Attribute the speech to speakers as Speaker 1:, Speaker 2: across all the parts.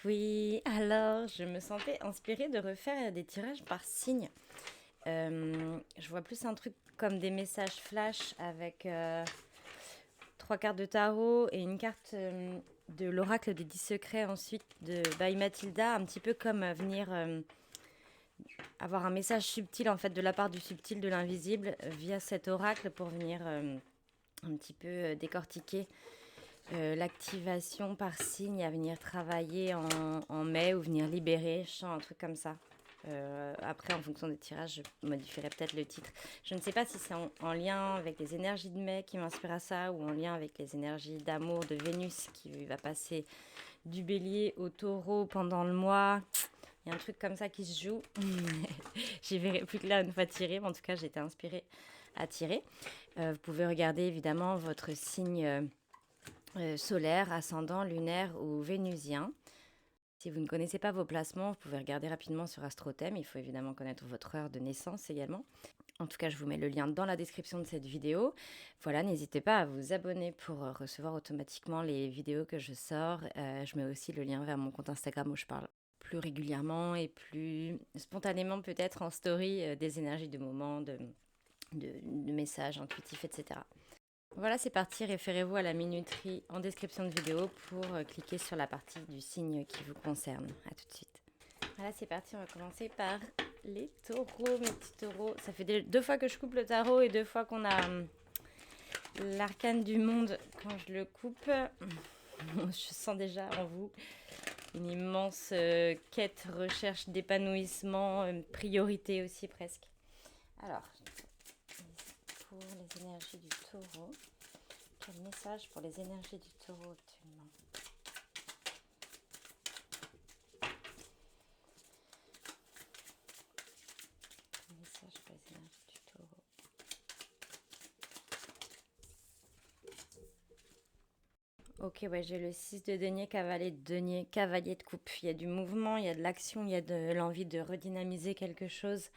Speaker 1: Oui. Alors, je me sentais inspirée de refaire des tirages par signe. Je vois plus un truc comme des messages flash avec trois cartes de tarot et une carte de l'oracle des 10 secrets ensuite de by Mathilda, un petit peu comme venir avoir un message subtil en fait de la part du subtil de l'invisible via cet oracle pour venir un petit peu décortiquer l'activation par signe à venir travailler en mai ou venir libérer, je sens un truc comme ça. Après, en fonction des tirages, je modifierai peut-être le titre. Je ne sais pas si c'est en lien avec les énergies de mai qui m'inspirent à ça ou en lien avec les énergies d'amour de Vénus qui va passer du bélier au taureau pendant le mois. Il y a un truc comme ça qui se joue. J'y verrai plus que là une fois tiré, mais en tout cas, j'ai été inspirée à tirer. Vous pouvez regarder évidemment votre signe solaire, ascendant, lunaire ou vénusien. Si vous ne connaissez pas vos placements, vous pouvez regarder rapidement sur AstroThème. Il faut évidemment connaître votre heure de naissance également. En tout cas, je vous mets le lien dans la description de cette vidéo. Voilà, n'hésitez pas à vous abonner pour recevoir automatiquement les vidéos que je sors. Je mets aussi le lien vers mon compte Instagram où je parle plus régulièrement et plus spontanément peut-être en story des énergies de moment, de messages intuitifs, etc. Voilà, c'est parti. Référez-vous à la minuterie en description de vidéo pour cliquer sur la partie du signe qui vous concerne. A tout de suite. Voilà, c'est parti. On va commencer par les taureaux, mes petits taureaux. Ça fait deux fois que je coupe le tarot et deux fois qu'on a l'arcane du monde quand je le coupe. Je sens déjà en vous une immense quête, recherche d'épanouissement, priorité aussi presque. Alors, pour les énergies du taureau, quel message pour les énergies du taureau actuellement? Quel message pour les énergies du taureau? Ok, ouais, j'ai le 6 de denier, cavalier de coupe. Il y a du mouvement, il y a de l'action, il y a de l'envie de redynamiser quelque chose.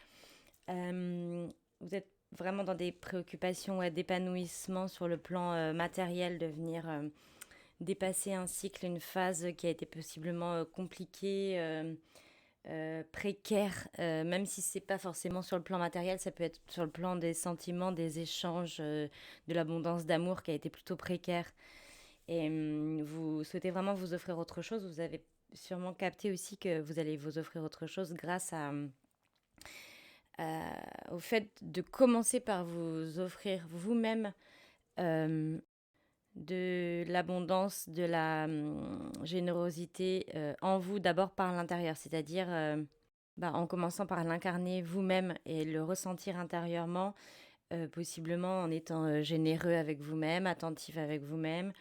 Speaker 1: Vous êtes vraiment dans des préoccupations d'épanouissement sur le plan matériel, de venir dépasser un cycle, une phase qui a été possiblement compliquée, précaire, même si c'est pas forcément sur le plan matériel, ça peut être sur le plan des sentiments, des échanges, de l'abondance d'amour qui a été plutôt précaire. Et vous souhaitez vraiment vous offrir autre chose. Vous avez sûrement capté aussi que vous allez vous offrir autre chose grâce au fait de commencer par vous offrir vous-même de l'abondance, de la générosité en vous d'abord par l'intérieur, c'est-à-dire en commençant par l'incarner vous-même et le ressentir intérieurement, possiblement en étant généreux avec vous-même, attentif avec vous-même.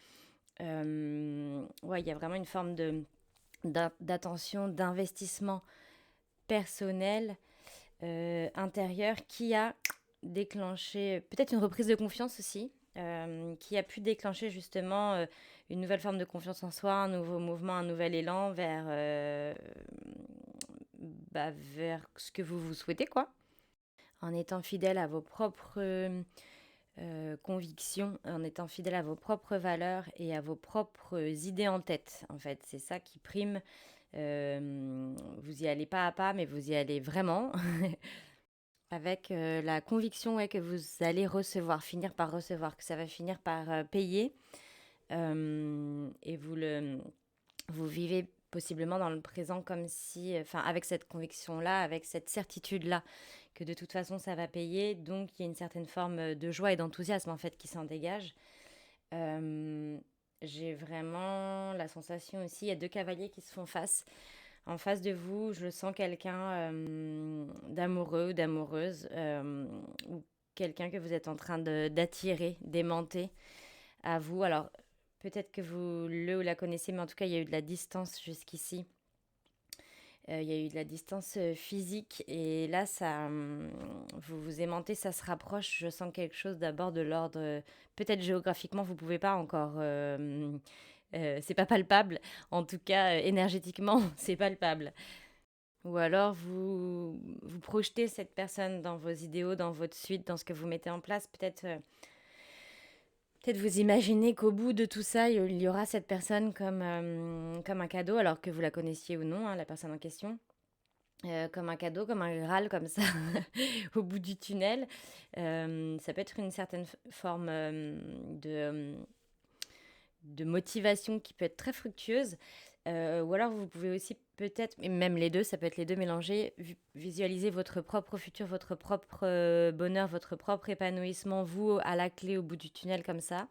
Speaker 1: Ouais, il y a vraiment une forme d'attention, d'investissement personnel, intérieur qui a déclenché peut-être une reprise de confiance aussi, qui a pu déclencher justement une nouvelle forme de confiance en soi, un nouveau mouvement, un nouvel élan vers ce que vous souhaitez, quoi. En étant fidèle à vos propres convictions, en étant fidèle à vos propres valeurs et à vos propres idées en tête, en fait. C'est ça qui prime. Vous y allez pas à pas, mais vous y allez vraiment. Avec la conviction que vous allez finir par recevoir, que ça va finir par payer. Et vous vivez possiblement dans le présent comme si, avec cette conviction-là, avec cette certitude-là, que de toute façon ça va payer. Donc il y a une certaine forme de joie et d'enthousiasme en fait qui s'en dégage. J'ai vraiment la sensation aussi, il y a deux cavaliers qui se font face. En face de vous, je sens quelqu'un d'amoureux ou d'amoureuse, ou quelqu'un que vous êtes en train d'attirer, d'aimanter à vous. Alors, peut-être que vous le ou la connaissez, mais en tout cas, il y a eu de la distance jusqu'ici. Il y a eu de la distance physique et là, vous vous aimantez, ça se rapproche. Je sens quelque chose d'abord de l'ordre, peut-être géographiquement, vous pouvez pas encore, c'est pas palpable. En tout cas, énergétiquement, c'est palpable. Ou alors vous projetez cette personne dans vos idéaux, dans votre suite, dans ce que vous mettez en place. Peut-être Peut-être vous imaginez qu'au bout de tout ça, il y aura cette personne comme un cadeau, alors que vous la connaissiez ou non, hein, la personne en question. Comme un cadeau, comme un Graal comme ça, au bout du tunnel. Ça peut être une certaine forme de motivation qui peut être très fructueuse. Ou alors vous pouvez aussi peut-être, et même les deux, ça peut être les deux mélangés, visualiser votre propre futur, votre propre bonheur, votre propre épanouissement, vous à la clé au bout du tunnel comme ça.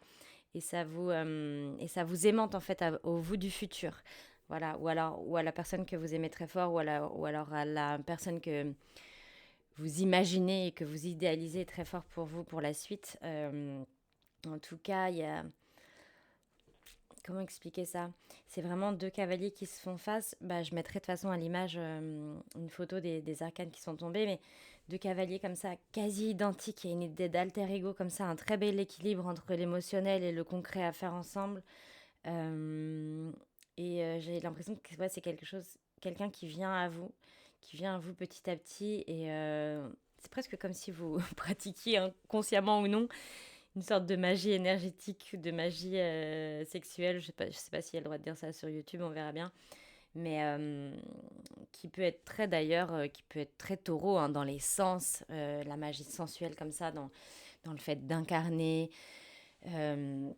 Speaker 1: Et ça vous aimante en fait au vous du futur. Voilà, ou à la personne que vous aimez très fort, ou alors à la personne que vous imaginez et que vous idéalisez très fort pour vous pour la suite. En tout cas, il y a... Comment expliquer ça? C'est vraiment deux cavaliers qui se font face. Bah, je mettrai de toute façon à l'image une photo des arcanes qui sont tombés, mais deux cavaliers comme ça, quasi identiques. Il y a une idée d'alter ego comme ça, un très bel équilibre entre l'émotionnel et le concret à faire ensemble. Euh, j'ai l'impression que ouais, c'est quelque chose, quelqu'un qui vient à vous petit à petit. Et c'est presque comme si vous pratiquiez consciemment ou non une sorte de magie énergétique, de magie sexuelle. Je sais pas s'il y a le droit de dire ça sur YouTube, on verra bien. Mais qui peut être très d'ailleurs, qui peut être très taureau hein, dans les sens, la magie sensuelle comme ça, dans le fait euh,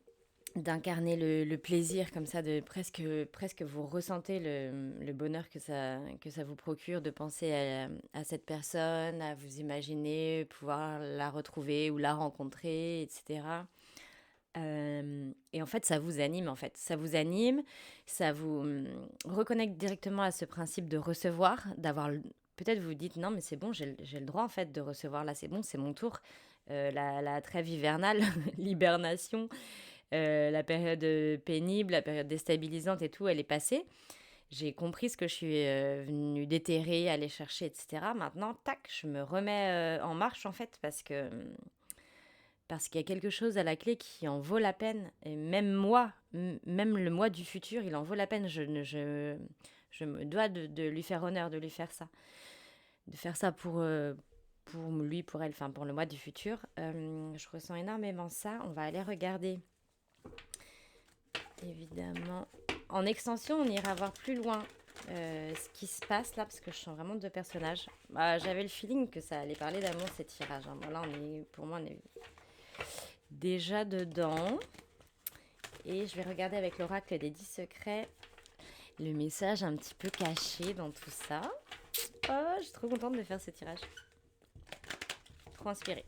Speaker 1: d'incarner le plaisir comme ça, de presque vous ressentez le bonheur que ça vous procure de penser à cette personne, à vous imaginer pouvoir la retrouver ou la rencontrer, etc. Et en fait, ça vous anime, en fait. Ça vous anime, ça vous reconnecte directement à ce principe de recevoir, d'avoir... Peut-être vous vous dites, non, mais c'est bon, j'ai le droit, en fait, de recevoir. Là, c'est bon, c'est mon tour. La trêve hivernale, l'hibernation, la période pénible, la période déstabilisante et tout, elle est passée. J'ai compris ce que je suis venue déterrer, aller chercher, etc. Maintenant, tac, je me remets en marche, en fait, parce qu'il y a quelque chose à la clé qui en vaut la peine. Et même moi, même le moi du futur, il en vaut la peine. Je me dois de lui faire honneur, de lui faire ça. De faire ça pour lui, pour elle, enfin pour le moi du futur. Je ressens énormément ça. On va aller regarder, évidemment. En extension, on ira voir plus loin ce qui se passe là, parce que je sens vraiment deux personnages. Bah, j'avais le feeling que ça allait parler d'amour, ces tirages. Hein. Bon, là, pour moi, on est déjà dedans. Et je vais regarder avec l'oracle des 10 secrets le message un petit peu caché dans tout ça. Oh, je suis trop contente de faire ce tirage. Trop inspirée.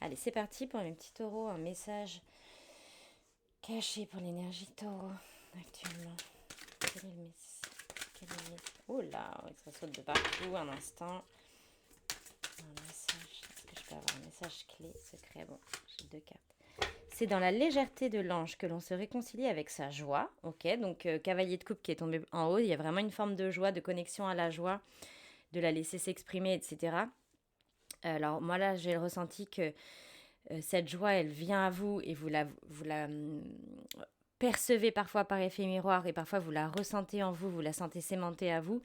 Speaker 1: Allez, c'est parti pour mes petits taureaux. Un message caché pour l'énergie taureau actuellement. Quel est le message? Oh là, ça saute de partout. Un instant. Un message. Est-ce que je peux avoir un message clé secret? Bon, j'ai deux cartes. C'est dans la légèreté de l'ange que l'on se réconcilie avec sa joie. Ok, donc cavalier de coupe qui est tombé en haut, il y a vraiment une forme de joie, de connexion à la joie, de la laisser s'exprimer, etc. Alors moi là, j'ai le ressenti que cette joie, elle vient à vous et vous la percevez parfois par effet miroir et parfois vous la ressentez en vous, vous la sentez s'aimanter à vous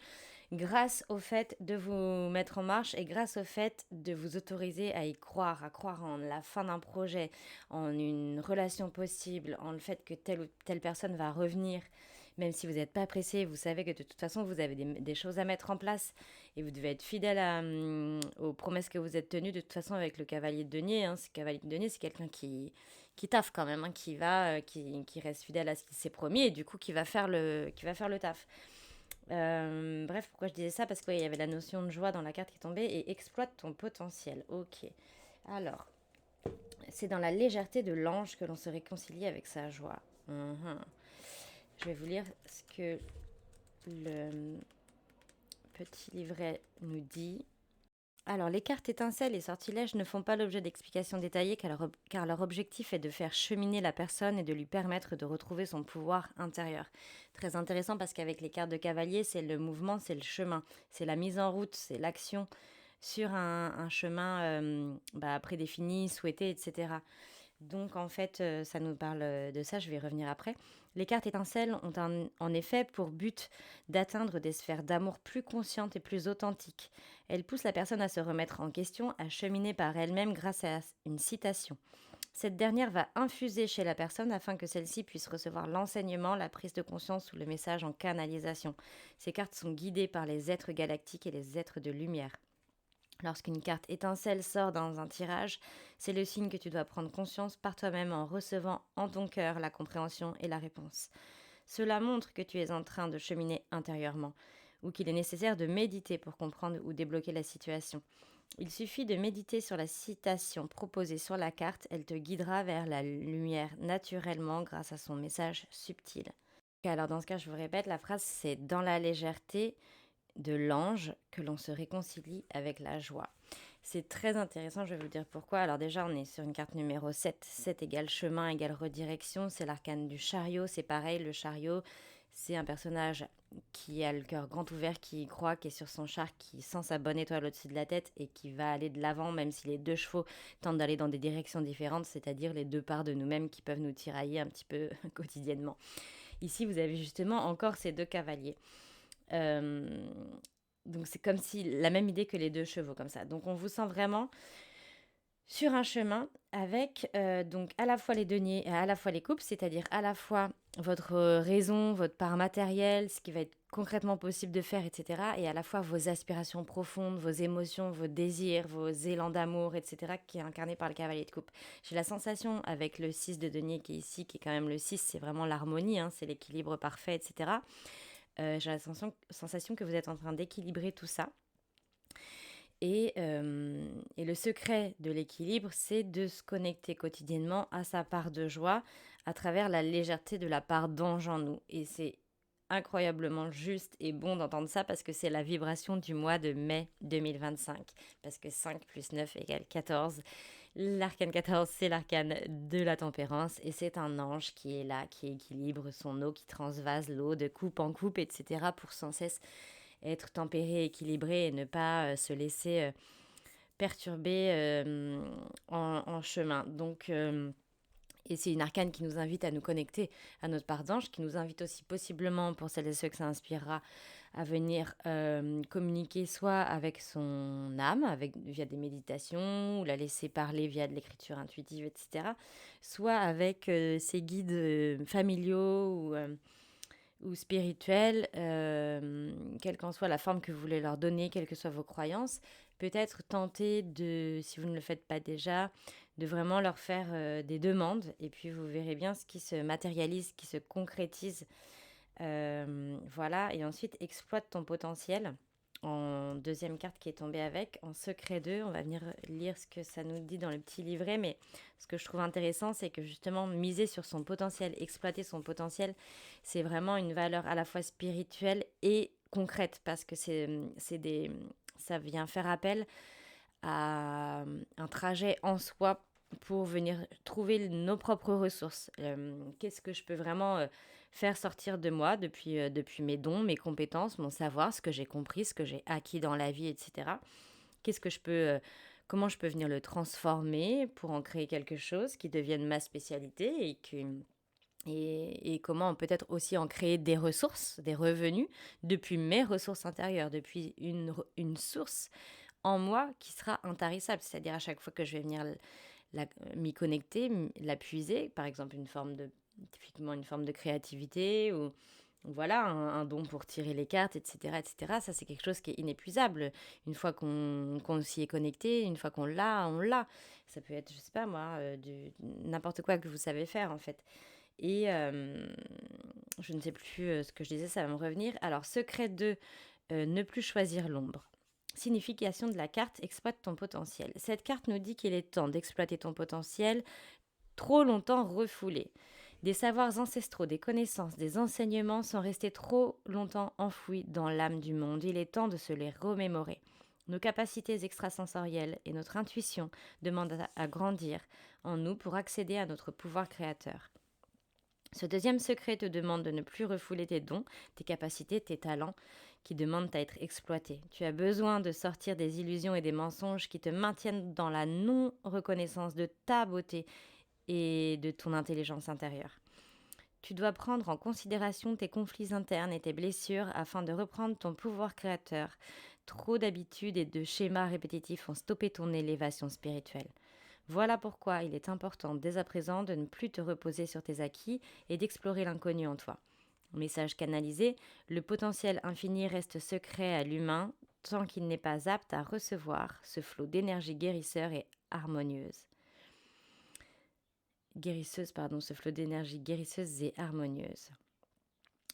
Speaker 1: grâce au fait de vous mettre en marche et grâce au fait de vous autoriser à y croire, à croire en la fin d'un projet, en une relation possible, en le fait que telle ou telle personne va revenir, même si vous n'êtes pas pressé, vous savez que de toute façon vous avez des choses à mettre en place et vous devez être fidèle aux promesses que vous êtes tenues de toute façon avec le cavalier de denier. Hein. Ce cavalier de denier, c'est quelqu'un qui taffe quand même, hein, qui reste fidèle à ce qu'il s'est promis et du coup qui va faire le taf. Bref, pourquoi je disais ça? Parce qu'il y avait la notion de joie dans la carte qui tombait et exploite ton potentiel. Ok. Alors, c'est dans la légèreté de l'ange que l'on se réconcilie avec sa joie. Je vais vous lire ce que le petit livret nous dit. Alors, les cartes étincelles et sortilèges ne font pas l'objet d'explications détaillées car leur objectif est de faire cheminer la personne et de lui permettre de retrouver son pouvoir intérieur. Très intéressant parce qu'avec les cartes de cavalier, c'est le mouvement, c'est le chemin, c'est la mise en route, c'est l'action sur un chemin prédéfini, souhaité, etc. Donc en fait, ça nous parle de ça, je vais y revenir après. Les cartes étincelles ont en effet pour but d'atteindre des sphères d'amour plus conscientes et plus authentiques. Elles poussent la personne à se remettre en question, à cheminer par elle-même grâce à une citation. Cette dernière va infuser chez la personne afin que celle-ci puisse recevoir l'enseignement, la prise de conscience ou le message en canalisation. Ces cartes sont guidées par les êtres galactiques et les êtres de lumière. Lorsqu'une carte étincelle sort dans un tirage, c'est le signe que tu dois prendre conscience par toi-même en recevant en ton cœur la compréhension et la réponse. Cela montre que tu es en train de cheminer intérieurement ou qu'il est nécessaire de méditer pour comprendre ou débloquer la situation. Il suffit de méditer sur la citation proposée sur la carte, elle te guidera vers la lumière naturellement grâce à son message subtil. Alors dans ce cas, je vous répète, la phrase c'est dans la légèreté de l'ange que l'on se réconcilie avec la joie. C'est très intéressant, je vais vous dire pourquoi. Alors déjà, on est sur une carte numéro 7. 7 égale chemin, égale redirection. C'est l'arcane du chariot. C'est pareil, le chariot, c'est un personnage qui a le cœur grand ouvert, qui y croit, qui est sur son char, qui sent sa bonne étoile au-dessus de la tête et qui va aller de l'avant, même si les deux chevaux tentent d'aller dans des directions différentes, c'est-à-dire les deux parts de nous-mêmes qui peuvent nous tirailler un petit peu quotidiennement. Ici, vous avez justement encore ces deux cavaliers. Donc c'est comme si la même idée que les deux chevaux comme ça. Donc on vous sent vraiment sur un chemin avec donc à la fois les deniers et à la fois les coupes, c'est-à-dire à la fois votre raison, votre part matérielle, ce qui va être concrètement possible de faire, etc. Et à la fois vos aspirations profondes, vos émotions, vos désirs, vos élans d'amour, etc. qui est incarné par le cavalier de coupe. J'ai la sensation avec le 6 de denier qui est ici, qui est quand même le 6, c'est vraiment l'harmonie, hein, c'est l'équilibre parfait, etc. J'ai la sensation que vous êtes en train d'équilibrer tout ça. Et le secret de l'équilibre, c'est de se connecter quotidiennement à sa part de joie à travers la légèreté de la part d'ange en nous. Et c'est incroyablement juste et bon d'entendre ça parce que c'est la vibration du mois de mai 2025. Parce que 5 plus 9 égale 14. L'arcane 14, c'est l'arcane de la tempérance et c'est un ange qui est là, qui équilibre son eau, qui transvase l'eau de coupe en coupe, etc. pour sans cesse être tempéré, équilibré et ne pas se laisser perturber en chemin. Donc, et c'est une arcane qui nous invite à nous connecter à notre part d'ange, qui nous invite aussi possiblement, pour celles et ceux que ça inspirera, à venir communiquer soit avec son âme, via des méditations, ou la laisser parler via de l'écriture intuitive, etc. Soit avec ses guides familiaux ou spirituels, quelle qu'en soit la forme que vous voulez leur donner, quelles que soient vos croyances. Peut-être tenter de, si vous ne le faites pas déjà, de vraiment leur faire des demandes et puis vous verrez bien ce qui se matérialise, qui se concrétise. Voilà, et ensuite exploite ton potentiel. En deuxième carte qui est tombée avec, en secret 2, on va venir lire ce que ça nous dit dans le petit livret, mais ce que je trouve intéressant, c'est que justement miser sur son potentiel, exploiter son potentiel, c'est vraiment une valeur à la fois spirituelle et concrète, parce que ça vient faire appel à un trajet en soi pour venir trouver nos propres ressources. Qu'est-ce que je peux vraiment faire sortir de moi depuis mes dons, mes compétences, mon savoir, ce que j'ai compris, ce que j'ai acquis dans la vie, etc. Qu'est-ce que comment je peux venir le transformer pour en créer quelque chose qui devienne ma spécialité et comment peut-être aussi en créer des ressources, des revenus depuis mes ressources intérieures, depuis une source en moi qui sera intarissable. C'est-à-dire à chaque fois que je vais venir m'y connecter, la puiser, par exemple typiquement une forme de créativité ou voilà, un don pour tirer les cartes, etc., etc. Ça, c'est quelque chose qui est inépuisable. Une fois qu'on s'y est connecté, une fois qu'on l'a, on l'a. Ça peut être, je sais pas moi, n'importe quoi que vous savez faire, en fait. Et je ne sais plus ce que je disais, ça va me revenir. Alors, secret 2, ne plus choisir l'ombre. Signification de la carte, exploite ton potentiel. Cette carte nous dit qu'il est temps d'exploiter ton potentiel trop longtemps refoulé. Des savoirs ancestraux, des connaissances, des enseignements sont restés trop longtemps enfouis dans l'âme du monde. Il est temps de se les remémorer. Nos capacités extrasensorielles et notre intuition demandent à grandir en nous pour accéder à notre pouvoir créateur. Ce deuxième secret te demande de ne plus refouler tes dons, tes capacités, tes talents qui demandent à être exploités. Tu as besoin de sortir des illusions et des mensonges qui te maintiennent dans la non-reconnaissance de ta beauté et de ton intelligence intérieure. Tu dois prendre en considération tes conflits internes et tes blessures afin de reprendre ton pouvoir créateur. Trop d'habitudes et de schémas répétitifs ont stoppé ton élévation spirituelle. Voilà pourquoi il est important dès à présent de ne plus te reposer sur tes acquis et d'explorer l'inconnu en toi. Message canalisé, le potentiel infini reste secret à l'humain tant qu'il n'est pas apte à recevoir ce flot d'énergie guérisseur et harmonieuse. Ce flot d'énergie guérisseuse et harmonieuse.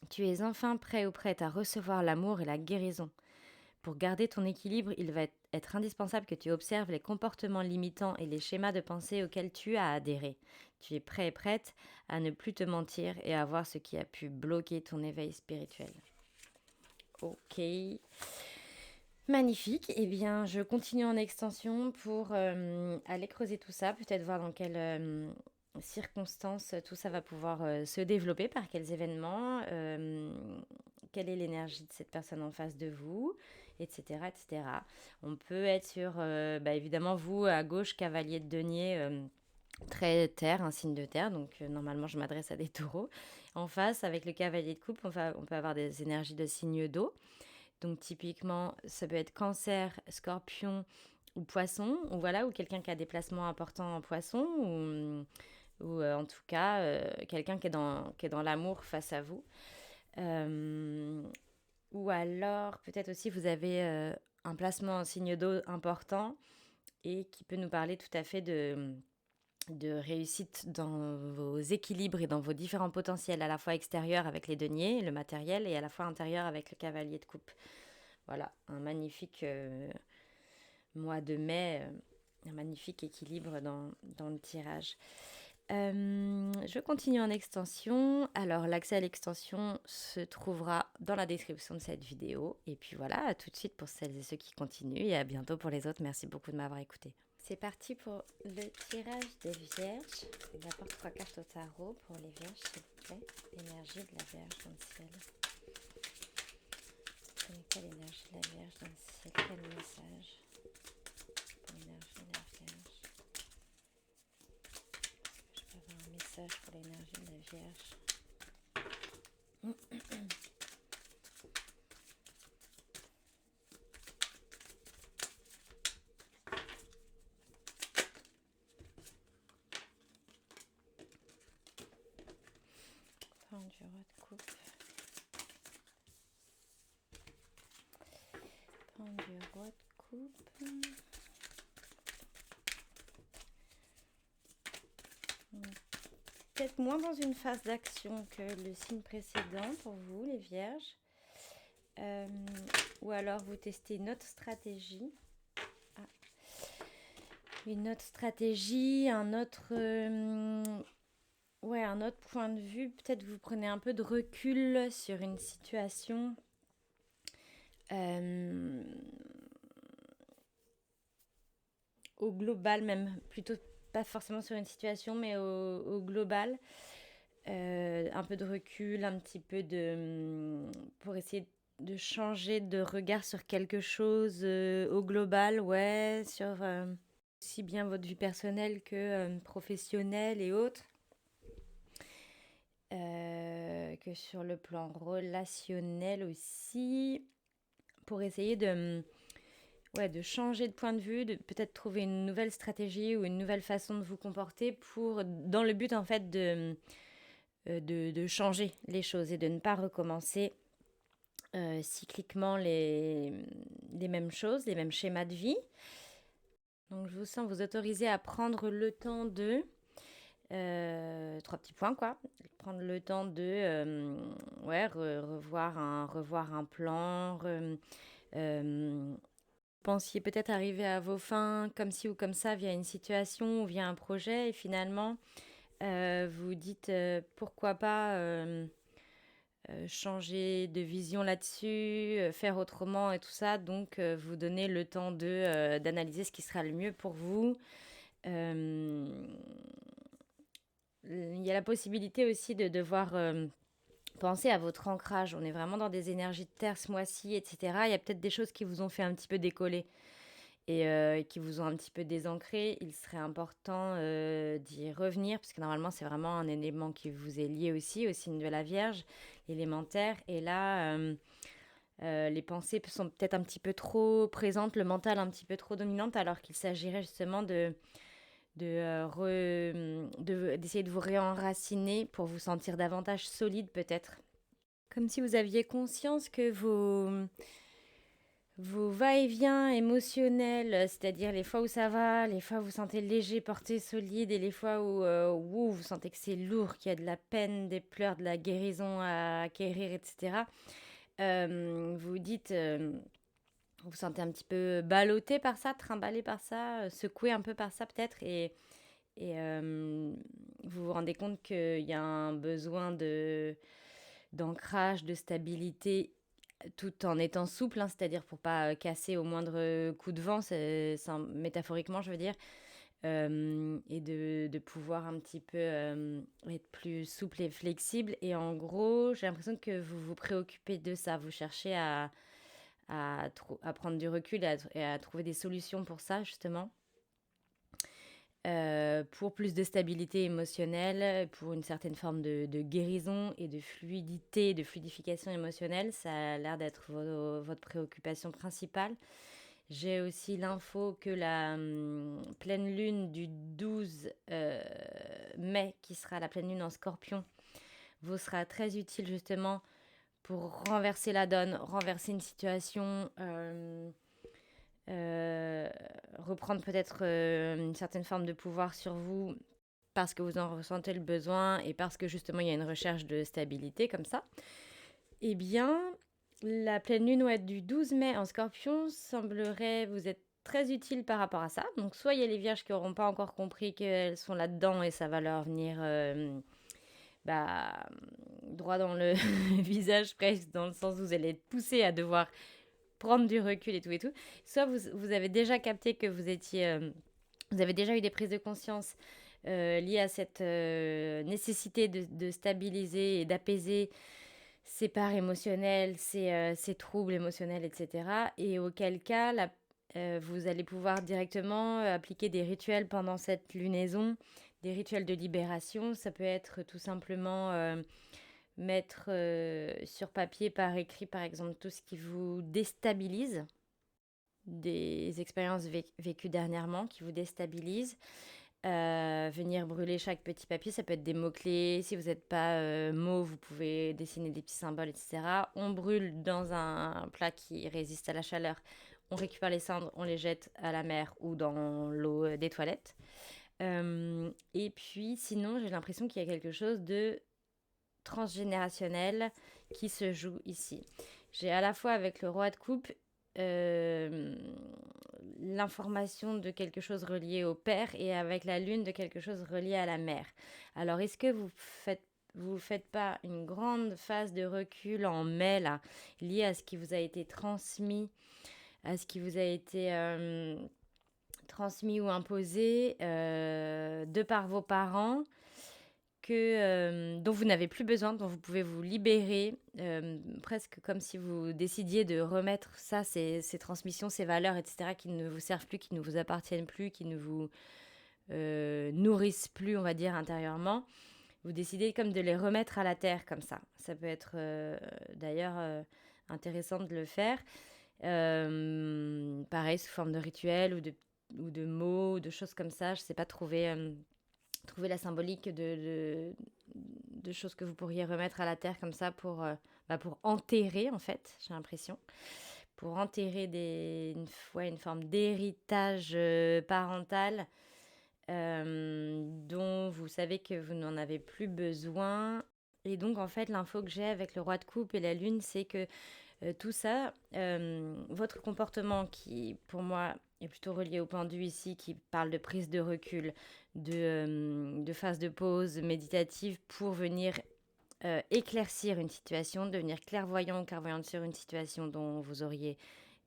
Speaker 1: Tu es enfin prêt ou prête à recevoir l'amour et la guérison. Pour garder ton équilibre, il va être indispensable que tu observes les comportements limitants et les schémas de pensée auxquels tu as adhéré. Tu es prêt et prête à ne plus te mentir et à voir ce qui a pu bloquer ton éveil spirituel. Ok. Magnifique. Eh bien, je continue en extension pour aller creuser tout ça, peut-être voir dans quelles circonstances tout ça va pouvoir se développer, par quels événements, quelle est l'énergie de cette personne en face de vous, etc. etc. On peut être sur, évidemment, vous, à gauche, cavalier de denier, très terre, un signe de terre, donc normalement je m'adresse à des taureaux. En face, avec le cavalier de coupe, on peut avoir des énergies de signes d'eau. Donc typiquement, ça peut être cancer, scorpion ou poisson, ou voilà, ou quelqu'un qui a des placements importants en poisson, ou en tout cas, quelqu'un qui est dans l'amour face à vous. Ou alors, peut-être aussi, vous avez un placement en signe d'eau important et qui peut nous parler tout à fait de réussite dans vos équilibres et dans vos différents potentiels, à la fois extérieurs avec les deniers, le matériel, et à la fois intérieur avec le cavalier de coupe. Voilà, un magnifique mois de mai, un magnifique équilibre dans le tirage. Je continue en extension. Alors, l'accès à l'extension se trouvera dans la description de cette vidéo. Et puis voilà, à tout de suite pour celles et ceux qui continuent et à bientôt pour les autres. Merci beaucoup de m'avoir écouté. C'est parti pour le tirage des vierges. D'abord 3 cartes au tarot pour les vierges, s'il vous plaît. L'énergie de la vierge dans le ciel. Quelle l'énergie de la vierge dans le ciel? Quel message pour l'énergie de la vierge? Je peux avoir un message pour l'énergie de la vierge. Du roi de coupe. Du roi de coupe. Peut-être moins dans une phase d'action que le signe précédent pour vous, les vierges. Ou alors vous testez une autre stratégie. Une autre stratégie, un autre point de vue. Peut-être vous prenez un peu de recul sur une situation. Au global même, plutôt pas forcément sur une situation, mais au global. Un peu de recul, un petit peu pour essayer de changer de regard sur quelque chose au global, ouais, sur aussi bien votre vie personnelle que professionnelle et autres. Que sur le plan relationnel aussi, pour essayer de changer de point de vue, de peut-être trouver une nouvelle stratégie ou une nouvelle façon de vous comporter dans le but en fait de changer les choses et de ne pas recommencer cycliquement les mêmes choses, les mêmes schémas de vie. Donc je vous sens vous autoriser à prendre le temps de 3 petits points quoi. Prendre le temps de revoir un plan. Pensiez peut-être arriver à vos fins comme ci ou comme ça via une situation ou via un projet et finalement vous dites pourquoi pas changer de vision là-dessus, faire autrement et tout ça. Donc vous donnez le temps d'analyser ce qui sera le mieux pour vous. Il y a la possibilité aussi de devoir penser à votre ancrage. On est vraiment dans des énergies de terre ce mois-ci, etc. Il y a peut-être des choses qui vous ont fait un petit peu décoller et qui vous ont un petit peu désancré. Il serait important d'y revenir, parce que normalement, c'est vraiment un élément qui vous est lié aussi au signe de la Vierge, l'élémentaire. Et là, les pensées sont peut-être un petit peu trop présentes, le mental un petit peu trop dominante, alors qu'il s'agirait justement de d'essayer de vous réenraciner pour vous sentir davantage solide peut-être. Comme si vous aviez conscience que vos va-et-vient émotionnels, c'est-à-dire les fois où ça va, les fois où vous sentez léger, porté, solide, et les fois où vous sentez que c'est lourd, qu'il y a de la peine, des pleurs, de la guérison à acquérir, etc. Vous dites, vous vous sentez un petit peu ballotté par ça, trimballé par ça, secoué un peu par ça peut-être, et vous vous rendez compte qu'il y a un besoin d'ancrage, de stabilité, tout en étant souple, hein, c'est-à-dire pour pas casser au moindre coup de vent, métaphoriquement je veux dire, et de pouvoir un petit peu être plus souple et flexible. Et en gros, j'ai l'impression que vous vous préoccupez de ça, vous cherchez à prendre du recul et à trouver des solutions pour ça justement. Pour plus de stabilité émotionnelle, pour une certaine forme de guérison et de fluidité, de fluidification émotionnelle. Ça a l'air d'être votre préoccupation principale. J'ai aussi l'info que la pleine lune du 12 mai, qui sera la pleine lune en Scorpion, vous sera très utile justement pour renverser la donne, renverser une situation, reprendre peut-être une certaine forme de pouvoir sur vous parce que vous en ressentez le besoin et parce que justement il y a une recherche de stabilité comme ça. Eh bien, la pleine lune du 12 mai en Scorpion semblerait vous être très utile par rapport à ça. Donc soit il y a les vierges qui n'auront pas encore compris qu'elles sont là-dedans et ça va leur venir droit dans le visage presque, dans le sens où vous allez être poussé à devoir prendre du recul et tout et tout. Soit vous avez déjà capté que vous avez déjà eu des prises de conscience liées à cette nécessité de stabiliser et d'apaiser ces parts émotionnelles, ces troubles émotionnels, etc. Et auquel cas, vous allez pouvoir directement appliquer des rituels pendant cette lunaison, des rituels de libération. Ça peut être tout simplement mettre sur papier, par écrit, par exemple, tout ce qui vous déstabilise, des expériences vécues dernièrement qui vous déstabilisent. Venir brûler chaque petit papier, ça peut être des mots-clés. Si vous n'êtes pas mots, vous pouvez dessiner des petits symboles, etc. On brûle dans un plat qui résiste à la chaleur. On récupère les cendres, on les jette à la mer ou dans l'eau des toilettes. Et puis, sinon, j'ai l'impression qu'il y a quelque chose de transgénérationnel qui se joue ici. J'ai à la fois avec le roi de coupe l'information de quelque chose relié au père et avec la lune de quelque chose relié à la mère. Alors, est-ce que vous faites pas une grande phase de recul en mai, là, liée à ce qui vous a été transmis, à ce qui vous a été transmis ou imposé de par vos parents, dont vous n'avez plus besoin, dont vous pouvez vous libérer, presque comme si vous décidiez de remettre ça, ces transmissions, ces valeurs, etc., qui ne vous servent plus, qui ne vous appartiennent plus, qui ne vous nourrissent plus, on va dire, intérieurement. Vous décidez comme de les remettre à la terre, comme ça. Ça peut être d'ailleurs intéressant de le faire. Pareil, sous forme de rituel ou de mots, de choses comme ça. Je ne sais pas, trouver la symbolique de choses que vous pourriez remettre à la terre comme ça pour enterrer, en fait, j'ai l'impression. Pour enterrer une forme d'héritage parental dont vous savez que vous n'en avez plus besoin. Et donc, en fait, l'info que j'ai avec le roi de coupe et la lune, c'est que tout ça, votre comportement qui, pour moi, est plutôt relié au pendu ici, qui parle de prise de recul, de phase de pause méditative pour venir éclaircir une situation, devenir clairvoyant ou clairvoyante sur une situation dont vous auriez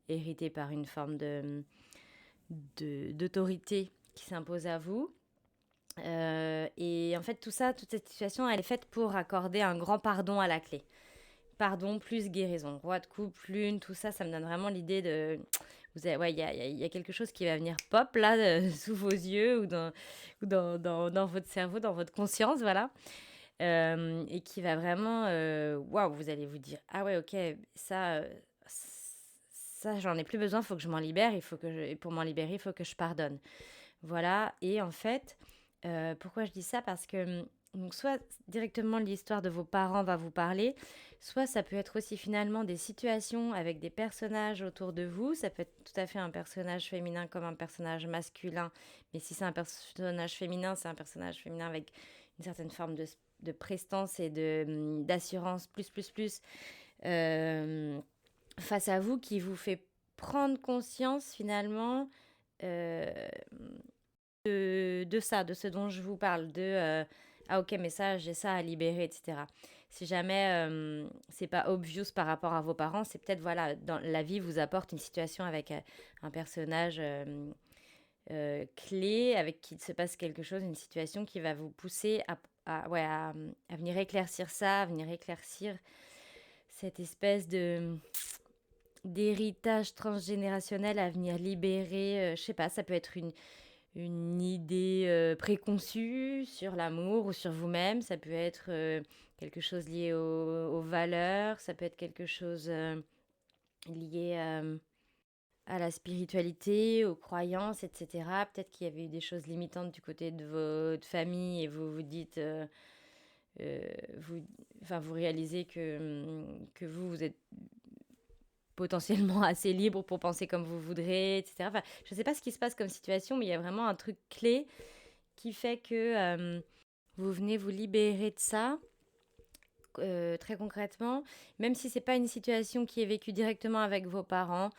Speaker 1: hérité par une forme d'autorité qui s'impose à vous. Et en fait, toute cette situation, elle est faite pour accorder un grand pardon à la clé. Pardon plus guérison. Roi de coupe, lune, tout ça, ça me donne vraiment l'idée de... Il y a quelque chose qui va venir pop là, sous vos yeux ou dans votre cerveau, dans votre conscience, voilà. Et qui va vraiment... Waouh, vous allez vous dire, ah ouais, ok, ça j'en ai plus besoin, il faut que je m'en libère, et pour m'en libérer, il faut que je pardonne. Voilà, et en fait, pourquoi je dis ça? Parce que, donc soit directement l'histoire de vos parents va vous parler, soit ça peut être aussi finalement des situations avec des personnages autour de vous. Ça peut être tout à fait un personnage féminin comme un personnage masculin, mais si c'est un personnage féminin, c'est un personnage féminin avec une certaine forme de prestance et d'assurance plus, hem, face à vous qui vous fait prendre conscience finalement, hem de ça, de ce dont je vous parle, ah ok, mais ça, j'ai ça à libérer, etc. Si jamais c'est pas obvious par rapport à vos parents, c'est peut-être, voilà, dans la vie vous apporte une situation avec un personnage clé, avec qui il se passe quelque chose, une situation qui va vous pousser ouais, à venir éclaircir ça, à venir éclaircir cette espèce d'héritage transgénérationnel à venir libérer. Je sais pas, ça peut être une idée préconçue sur l'amour ou sur vous-même. Ça peut être quelque chose lié aux valeurs. Ça peut être quelque chose lié à la spiritualité, aux croyances, etc. Peut-être qu'il y avait eu des choses limitantes du côté de votre famille et vous vous dites, euh, vous, enfin, vous réalisez que vous êtes potentiellement assez libre pour penser comme vous voudrez, etc. Enfin, je ne sais pas ce qui se passe comme situation, mais il y a vraiment un truc clé qui fait que vous venez vous libérer de ça très concrètement, même si c'est pas une situation qui est vécue directement avec vos parents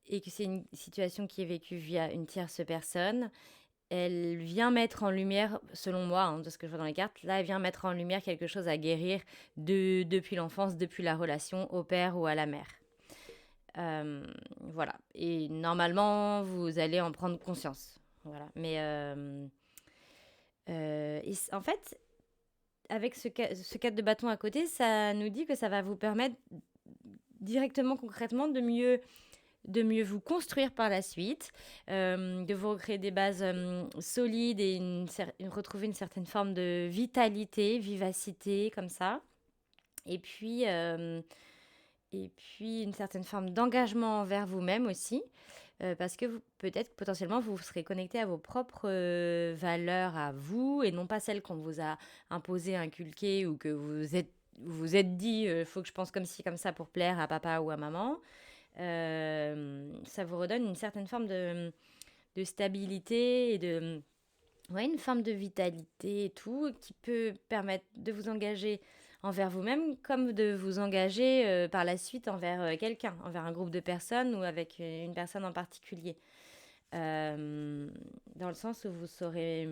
Speaker 1: et que c'est une situation qui est vécue via une tierce personne. Elle vient mettre en lumière, selon moi, hein, de ce que je vois dans les cartes, là, elle vient mettre en lumière quelque chose à guérir depuis l'enfance, depuis la relation au père ou à la mère. Voilà. Et normalement, vous allez en prendre conscience. Voilà. Mais en fait, avec ce 4 de bâton à côté, ça nous dit que ça va vous permettre directement, concrètement, de mieux vous construire par la suite, de vous recréer des bases solides et retrouver une certaine forme de vitalité, vivacité, comme ça. Et puis une certaine forme d'engagement envers vous-même aussi, parce que peut-être potentiellement vous serez connecté à vos propres valeurs à vous et non pas celles qu'on vous a imposées, inculquées ou que vous êtes dit faut que je pense comme ci, comme ça pour plaire à papa ou à maman. Ça vous redonne une certaine forme de stabilité et ouais, une forme de vitalité et tout, qui peut permettre de vous engager envers vous-même, comme de vous engager par la suite envers quelqu'un, envers un groupe de personnes ou avec une personne en particulier. Dans le sens où vous saurez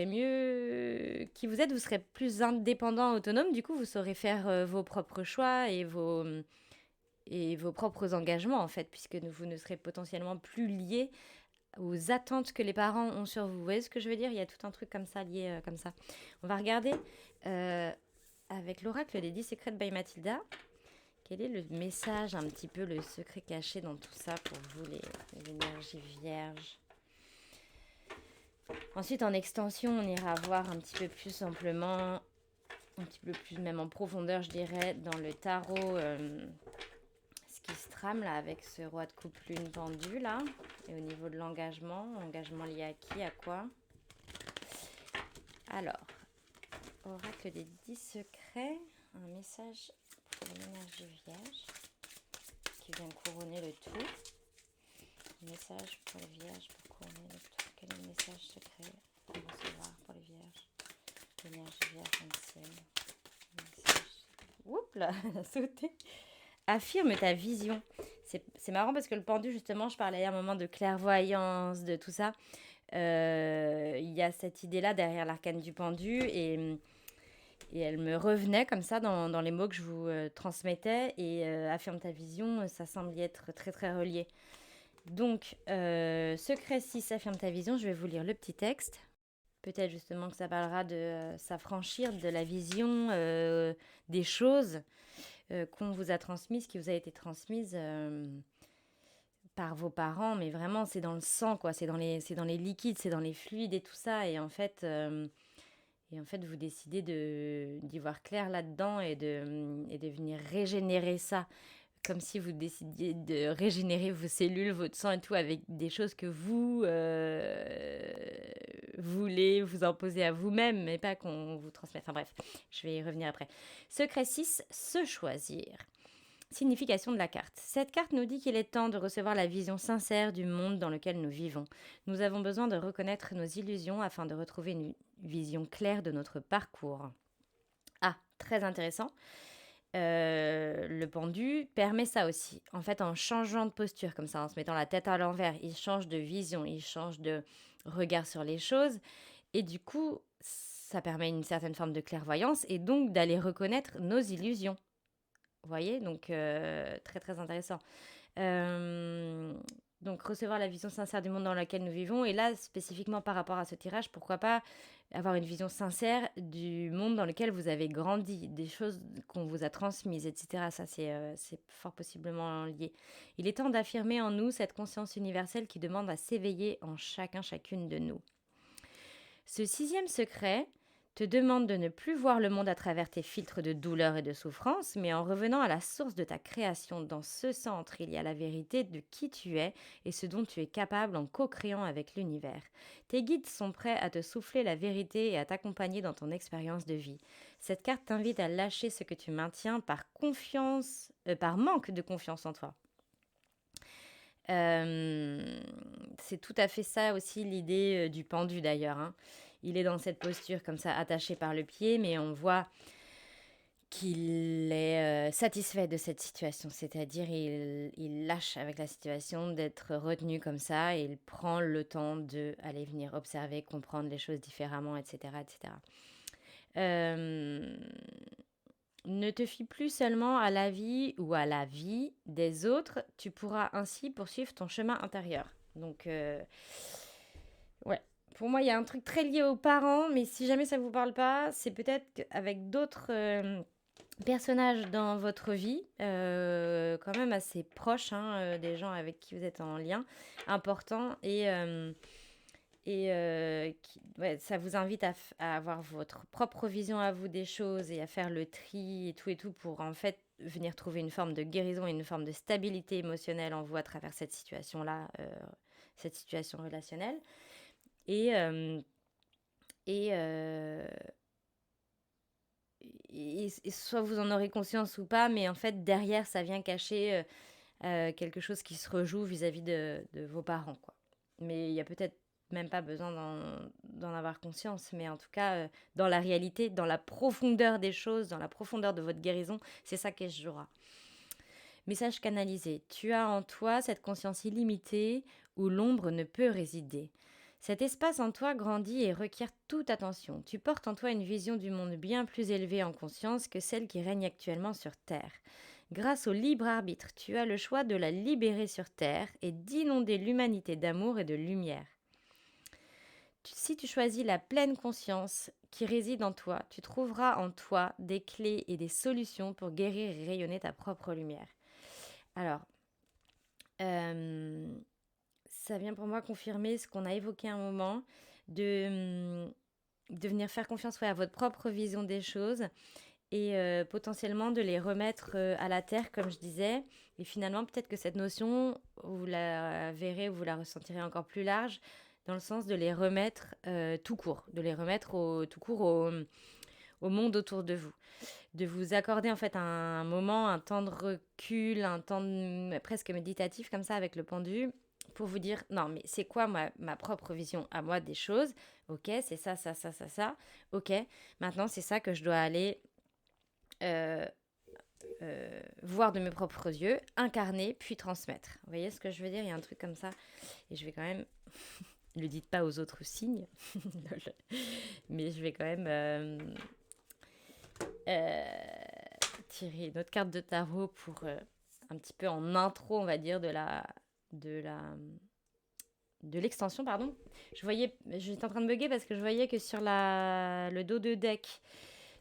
Speaker 1: mieux qui vous êtes, vous serez plus indépendant, autonome, du coup vous saurez faire vos propres choix et vos propres engagements en fait, puisque vous ne serez potentiellement plus lié aux attentes que les parents ont sur vous. Vous voyez ce que je veux dire? Il y a tout un truc comme ça, lié comme ça. On va regarder euh, avec l'oracle des 10 secrets by Mathilda. Quel est le message, un petit peu le secret caché dans tout ça pour vous, les énergies vierges? Ensuite, en extension, on ira voir un petit peu plus simplement, un petit peu plus même en profondeur, je dirais, dans le tarot, ce qui se trame là avec ce roi de coupe lune pendu là, et au niveau de l'engagement, engagement lié à qui, à quoi? Alors, oracle des 10 secrets, un message pour l'énergie vierge qui vient couronner le tout. Message pour les vierges pour couronner le tout. Quel est le message secret à recevoir pour les vierges? L'énergie vierge ancienne. Message. Oups là, elle a sauté. Affirme ta vision. C'est marrant parce que le pendu, justement, je parlais à un moment de clairvoyance, de tout ça. Il y a cette idée-là derrière l'arcane du pendu et elle me revenait comme ça dans les mots que je vous transmettais. Et affirme ta vision, ça semble y être très très relié. Donc, secret 6, affirme ta vision, je vais vous lire le petit texte. Peut-être justement que ça parlera de s'affranchir de la vision des choses qu'on vous a transmises, qui vous a été transmise par vos parents, mais vraiment c'est dans le sang, quoi. C'est dans les liquides, c'est dans les fluides et tout ça. Et en fait, vous décidez d'y voir clair là-dedans et de venir régénérer ça, comme si vous décidiez de régénérer vos cellules, votre sang et tout, avec des choses que vous voulez vous imposer à vous-même, mais pas qu'on vous transmette. Enfin bref, je vais y revenir après. Secret 6, se choisir. Signification de la carte. Cette carte nous dit qu'il est temps de recevoir la vision sincère du monde dans lequel nous vivons. Nous avons besoin de reconnaître nos illusions afin de retrouver une vision claire de notre parcours. Ah, très intéressant. Le pendu permet ça aussi. En fait, en changeant de posture comme ça, en se mettant la tête à l'envers, il change de vision, il change de regard sur les choses. Et du coup, ça permet une certaine forme de clairvoyance et donc d'aller reconnaître nos illusions. Vous voyez, donc très très intéressant. Donc recevoir la vision sincère du monde dans lequel nous vivons. Et là, spécifiquement par rapport à ce tirage, pourquoi pas avoir une vision sincère du monde dans lequel vous avez grandi, des choses qu'on vous a transmises, etc. Ça, c'est fort possiblement lié. Il est temps d'affirmer en nous cette conscience universelle qui demande à s'éveiller en chacun, chacune de nous. Ce 6e secret te demande de ne plus voir le monde à travers tes filtres de douleur et de souffrance, mais en revenant à la source de ta création. Dans ce centre, il y a la vérité de qui tu es et ce dont tu es capable en co-créant avec l'univers. Tes guides sont prêts à te souffler la vérité et à t'accompagner dans ton expérience de vie. Cette carte t'invite à lâcher ce que tu maintiens par manque de confiance en toi. C'est tout à fait ça aussi l'idée du pendu d'ailleurs, hein. Il est dans cette posture comme ça, attaché par le pied, mais on voit qu'il est satisfait de cette situation. C'est-à-dire il lâche avec la situation d'être retenu comme ça et il prend le temps d'aller venir observer, comprendre les choses différemment, etc. etc. Ne te fie plus seulement à la vie ou à la vie des autres, tu pourras ainsi poursuivre ton chemin intérieur. Donc, ouais. Pour moi, il y a un truc très lié aux parents, mais si jamais ça ne vous parle pas, c'est peut-être avec d'autres personnages dans votre vie, quand même assez proches, hein, des gens avec qui vous êtes en lien, important, ouais, ça vous invite à avoir votre propre vision à vous des choses et à faire le tri et tout pour en fait venir trouver une forme de guérison et une forme de stabilité émotionnelle en vous à travers cette situation-là, cette situation relationnelle. Et, soit vous en aurez conscience ou pas, mais en fait derrière ça vient cacher quelque chose qui se rejoue vis-à-vis de vos parents, quoi. Mais il y a peut-être même pas besoin d'en avoir conscience, mais en tout cas, dans la réalité, dans la profondeur des choses, dans la profondeur de votre guérison, c'est ça qui se jouera. Message canalisé. Tu as en toi cette conscience illimitée où l'ombre ne peut résider. Cet espace en toi grandit et requiert toute attention. Tu portes en toi une vision du monde bien plus élevée en conscience que celle qui règne actuellement sur Terre. Grâce au libre arbitre, tu as le choix de la libérer sur Terre et d'inonder l'humanité d'amour et de lumière. Si tu choisis la pleine conscience qui réside en toi, tu trouveras en toi des clés et des solutions pour guérir et rayonner ta propre lumière. Alors, ça vient pour moi confirmer ce qu'on a évoqué à un moment, de venir faire confiance à votre propre vision des choses et potentiellement de les remettre à la terre, comme je disais. Et finalement, peut-être que cette notion, vous la verrez, vous la ressentirez encore plus large, dans le sens de les remettre tout court, de les remettre tout court au monde autour de vous. De vous accorder en fait un moment, un temps de recul, un temps presque méditatif comme ça avec le pendu, pour vous dire, non mais c'est quoi ma propre vision à moi des choses. Ok, c'est ça. Ok, maintenant c'est ça que je dois aller voir de mes propres yeux, incarner, puis transmettre. Vous voyez ce que je veux dire? Il y a un truc comme ça. Et je vais quand même... ne le dites pas aux autres signes. Mais je vais quand même tirer une autre carte de tarot pour un petit peu en intro, on va dire, de l'extension, pardon. J'étais en train de bugger parce que je voyais que sur le dos de deck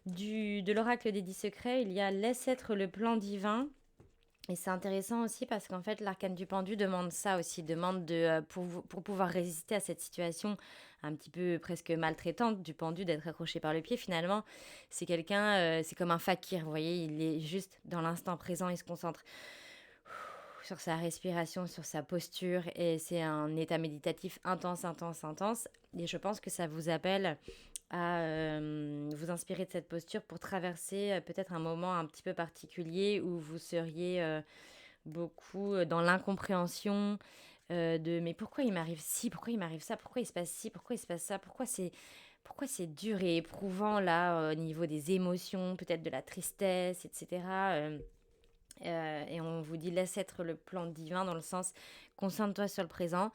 Speaker 1: de l'oracle des 10 secrets, il y a laisse être le plan divin. Et c'est intéressant aussi parce qu'en fait, l'arcane du pendu demande ça aussi, demande pour pouvoir résister à cette situation un petit peu presque maltraitante du pendu, d'être accroché par le pied. Finalement, c'est quelqu'un, c'est comme un fakir, vous voyez, il est juste dans l'instant présent, il se concentre. sur sa respiration, sur sa posture. Et c'est un état méditatif intense, intense, intense. Et je pense que ça vous appelle à vous inspirer de cette posture pour traverser peut-être un moment un petit peu particulier où vous seriez beaucoup dans l'incompréhension de mais pourquoi il m'arrive ci, pourquoi il m'arrive ça, pourquoi il se passe ci, pourquoi il se passe ça, pourquoi c'est dur et éprouvant là au niveau des émotions, peut-être de la tristesse, etc. Et on vous dit laisse être le plan divin dans le sens concentre-toi sur le présent,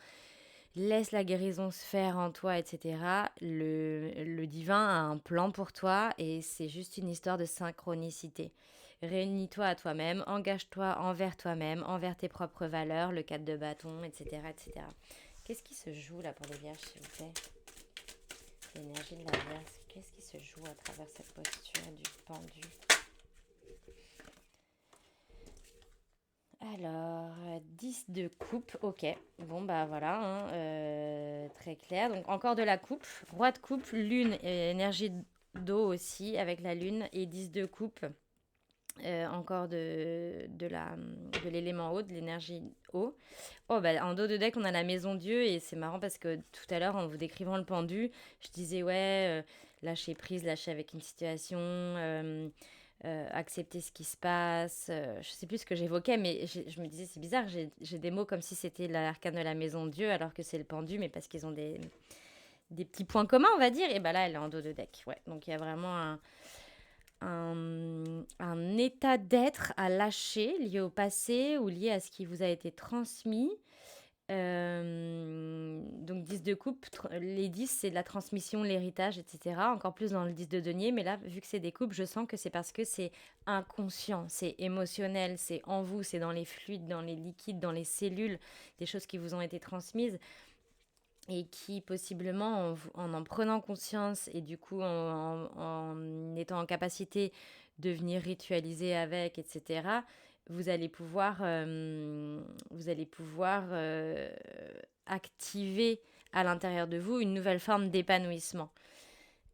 Speaker 1: laisse la guérison se faire en toi, etc. Le divin a un plan pour toi et c'est juste une histoire de synchronicité. Réunis-toi à toi-même, engage-toi envers toi-même, envers tes propres valeurs, le 4 de bâton, etc., etc. Qu'est-ce qui se joue là pour les vierges, s'il vous plaît? L'énergie de la Vierge, qu'est-ce qui se joue à travers cette posture du pendu? Alors, 10 de coupe, ok. Bon, bah voilà, hein, très clair. Donc, encore de la coupe. Roi de coupe, lune, énergie d'eau aussi, avec la lune. Et 10 de coupe, encore de l'élément eau, de l'énergie eau. Oh, bah en dos de deck, on a la maison Dieu. Et c'est marrant parce que tout à l'heure, en vous décrivant le pendu, je disais, ouais, lâcher prise, lâcher avec une situation... accepter ce qui se passe. Je sais plus ce que j'évoquais, mais je me disais, c'est bizarre, j'ai des mots comme si c'était l'arcane de la maison de Dieu, alors que c'est le pendu, mais parce qu'ils ont des petits points communs, on va dire. Et bah là, elle est en dos de deck. Ouais. Donc il y a vraiment un état d'être à lâcher lié au passé ou lié à ce qui vous a été transmis. Donc 10 de coupe, les 10 c'est de la transmission, l'héritage, etc. Encore plus dans le 10 de denier, mais là vu que c'est des coupes, je sens que c'est parce que c'est inconscient, c'est émotionnel, c'est en vous, c'est dans les fluides, dans les liquides, dans les cellules, des choses qui vous ont été transmises et qui possiblement en prenant conscience et du coup en étant en capacité de venir ritualiser avec, etc., vous allez pouvoir activer à l'intérieur de vous une nouvelle forme d'épanouissement.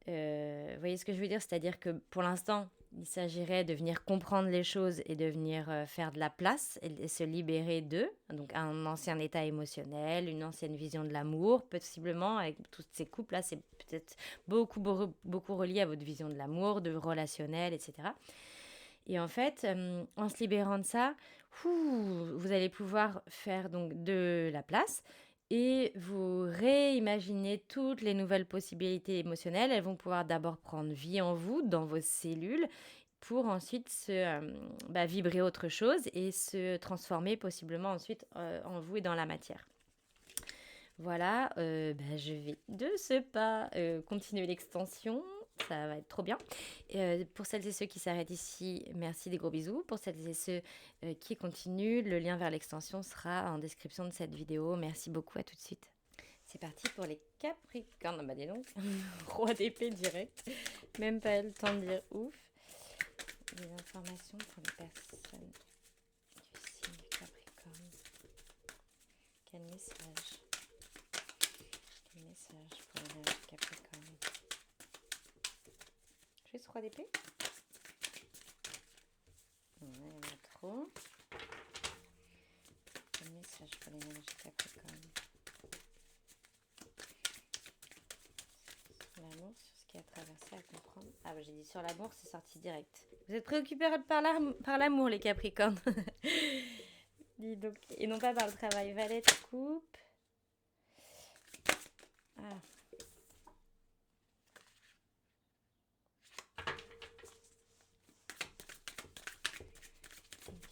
Speaker 1: Vous voyez ce que je veux dire? C'est-à-dire que pour l'instant, il s'agirait de venir comprendre les choses et de venir faire de la place et se libérer d'eux. Donc un ancien état émotionnel, une ancienne vision de l'amour, possiblement avec toutes ces couples-là, c'est peut-être beaucoup relié à votre vision de l'amour, de relationnel, etc. Et en fait, en se libérant de ça, vous allez pouvoir faire donc de la place et vous réimaginez toutes les nouvelles possibilités émotionnelles. Elles vont pouvoir d'abord prendre vie en vous, dans vos cellules, pour ensuite vibrer autre chose et se transformer possiblement ensuite en vous et dans la matière. Voilà, je vais de ce pas continuer l'extension. Ça va être trop bien. Pour celles et ceux qui s'arrêtent ici, merci, des gros bisous. Pour celles et ceux qui continuent, le lien vers l'extension sera en description de cette vidéo. Merci beaucoup, à tout de suite. C'est parti pour les Capricornes. Bah dis donc, roi d'épée direct. Même pas le temps de dire ouf. Des informations pour les personnes du signe Capricorne. Quel message pour les Capricornes? Juste roi d'épée? Ouais, il y en a trop. Un message pour l'énergie Capricorne. Sur l'amour, sur ce qui a traversé à comprendre. Ah bah j'ai dit sur l'amour, c'est sorti direct. Vous êtes préoccupés par l'amour, les Capricornes. Dis donc. Et non pas par le travail. Valet de coupe. Ah.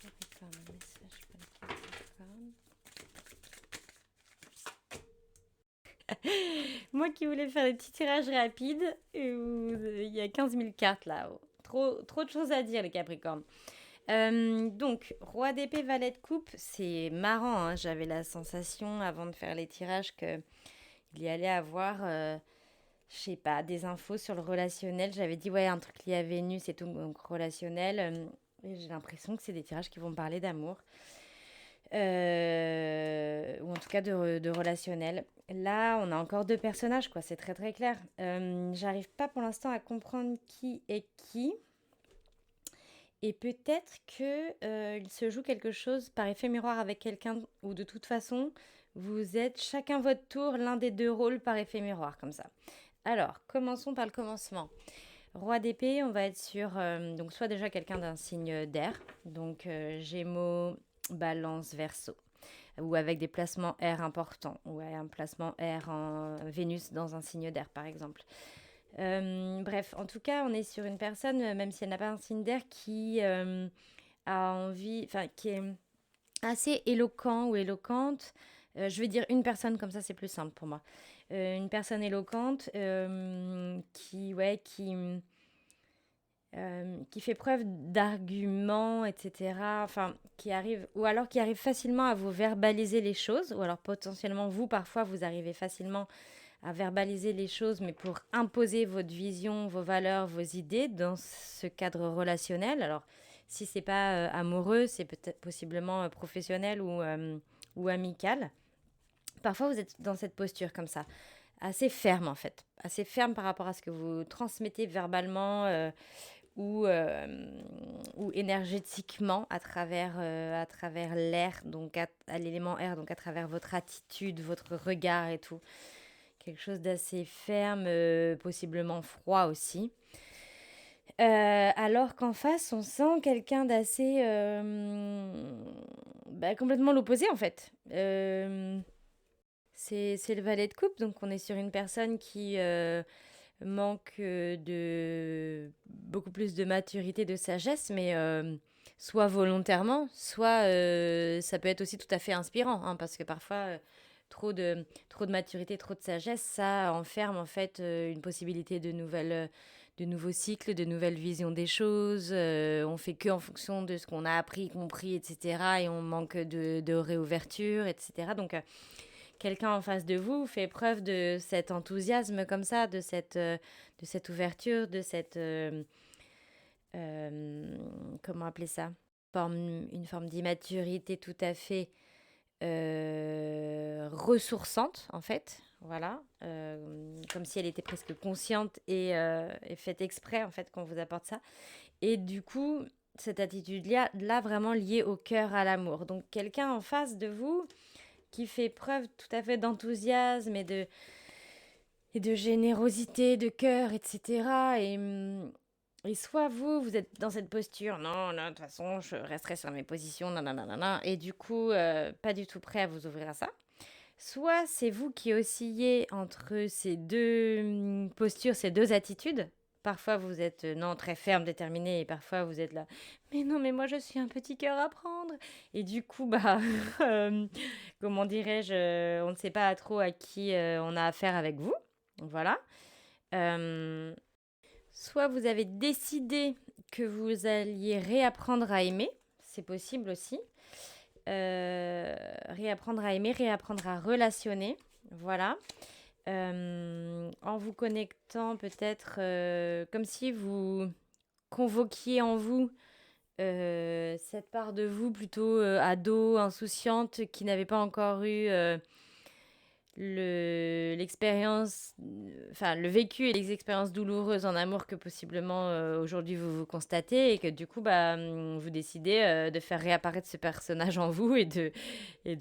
Speaker 1: Capricorne, un message pour les Capricornes. Moi qui voulais faire des petits tirages rapides, il y a 15 000 cartes là. Trop de choses à dire, les Capricornes. Donc, roi d'épée, valet de coupe, c'est marrant. Hein, j'avais la sensation avant de faire les tirages qu'il y allait avoir, je sais pas, des infos sur le relationnel. J'avais dit, ouais, un truc lié à Vénus et tout, donc relationnel. Et j'ai l'impression que c'est des tirages qui vont parler d'amour. Ou en tout cas de relationnel. Là, on a encore deux personnages, quoi. C'est très très clair. J'arrive pas pour l'instant à comprendre qui est qui. Et peut-être que il se joue quelque chose par effet miroir avec quelqu'un ou de toute façon, vous êtes chacun votre tour l'un des deux rôles par effet miroir comme ça. Alors, commençons par le commencement. Roi d'épée, on va être sur donc soit déjà quelqu'un d'un signe d'air, donc Gémeaux, Balance, Verseau, ou avec des placements air importants, ou un placement air en Vénus dans un signe d'air par exemple. Bref, en tout cas, on est sur une personne, même si elle n'a pas un signe d'air, qui a envie, enfin, qui est assez éloquent ou éloquente. Je vais dire une personne, comme ça c'est plus simple pour moi. Une personne éloquente qui fait preuve d'arguments, etc. Enfin, qui arrive, ou alors qui arrive facilement à vous verbaliser les choses, ou alors potentiellement vous, parfois, vous arrivez facilement à verbaliser les choses, mais pour imposer votre vision, vos valeurs, vos idées dans ce cadre relationnel. Alors, si c'est pas amoureux, c'est peut-être possiblement professionnel ou amical. Parfois, vous êtes dans cette posture comme ça, assez ferme en fait, assez ferme par rapport à ce que vous transmettez verbalement ou énergétiquement à travers l'air, donc à l'élément air, donc à travers votre attitude, votre regard et tout. Quelque chose d'assez ferme, possiblement froid aussi. Alors qu'en face, on sent quelqu'un d'assez complètement l'opposé en fait. C'est le valet de coupe, donc on est sur une personne qui manque de beaucoup plus de maturité, de sagesse, mais soit volontairement, soit ça peut être aussi tout à fait inspirant, hein, parce que parfois trop de maturité, trop de sagesse, ça enferme en fait une possibilité de nouveaux cycles, de nouvelles visions des choses. On fait que en fonction de ce qu'on a appris, compris, etc. Et on manque de réouverture, etc. Donc quelqu'un en face de vous fait preuve de cet enthousiasme comme ça, de cette ouverture, de cette... comment appeler ça une forme d'immaturité tout à fait ressourçante, en fait. Voilà. Comme si elle était presque consciente et faite exprès, en fait, qu'on vous apporte ça. Et du coup, cette attitude-là, vraiment liée au cœur, à l'amour. Donc, quelqu'un en face de vous qui fait preuve tout à fait d'enthousiasme et de générosité, de cœur, etc. Et soit vous êtes dans cette posture, non, non, de toute façon, je resterai sur mes positions, nanana, et du coup, pas du tout prêt à vous ouvrir à ça. Soit c'est vous qui oscillez entre ces deux postures, ces deux attitudes. Parfois, vous êtes non très ferme, déterminé, et parfois vous êtes là. Mais non, mais moi je suis un petit cœur à prendre. Et du coup, bah, comment dirais-je, on ne sait pas trop à qui on a affaire avec vous. Voilà. Euh, Soit vous avez décidé que vous alliez réapprendre à aimer, c'est possible aussi. Réapprendre à aimer, réapprendre à relationner, voilà. En vous connectant peut-être comme si vous convoquiez en vous cette part de vous plutôt ado, insouciante, qui n'avait pas encore eu l'expérience, enfin le vécu et les expériences douloureuses en amour que possiblement aujourd'hui vous constatez et que du coup vous décidez de faire réapparaître ce personnage en vous et de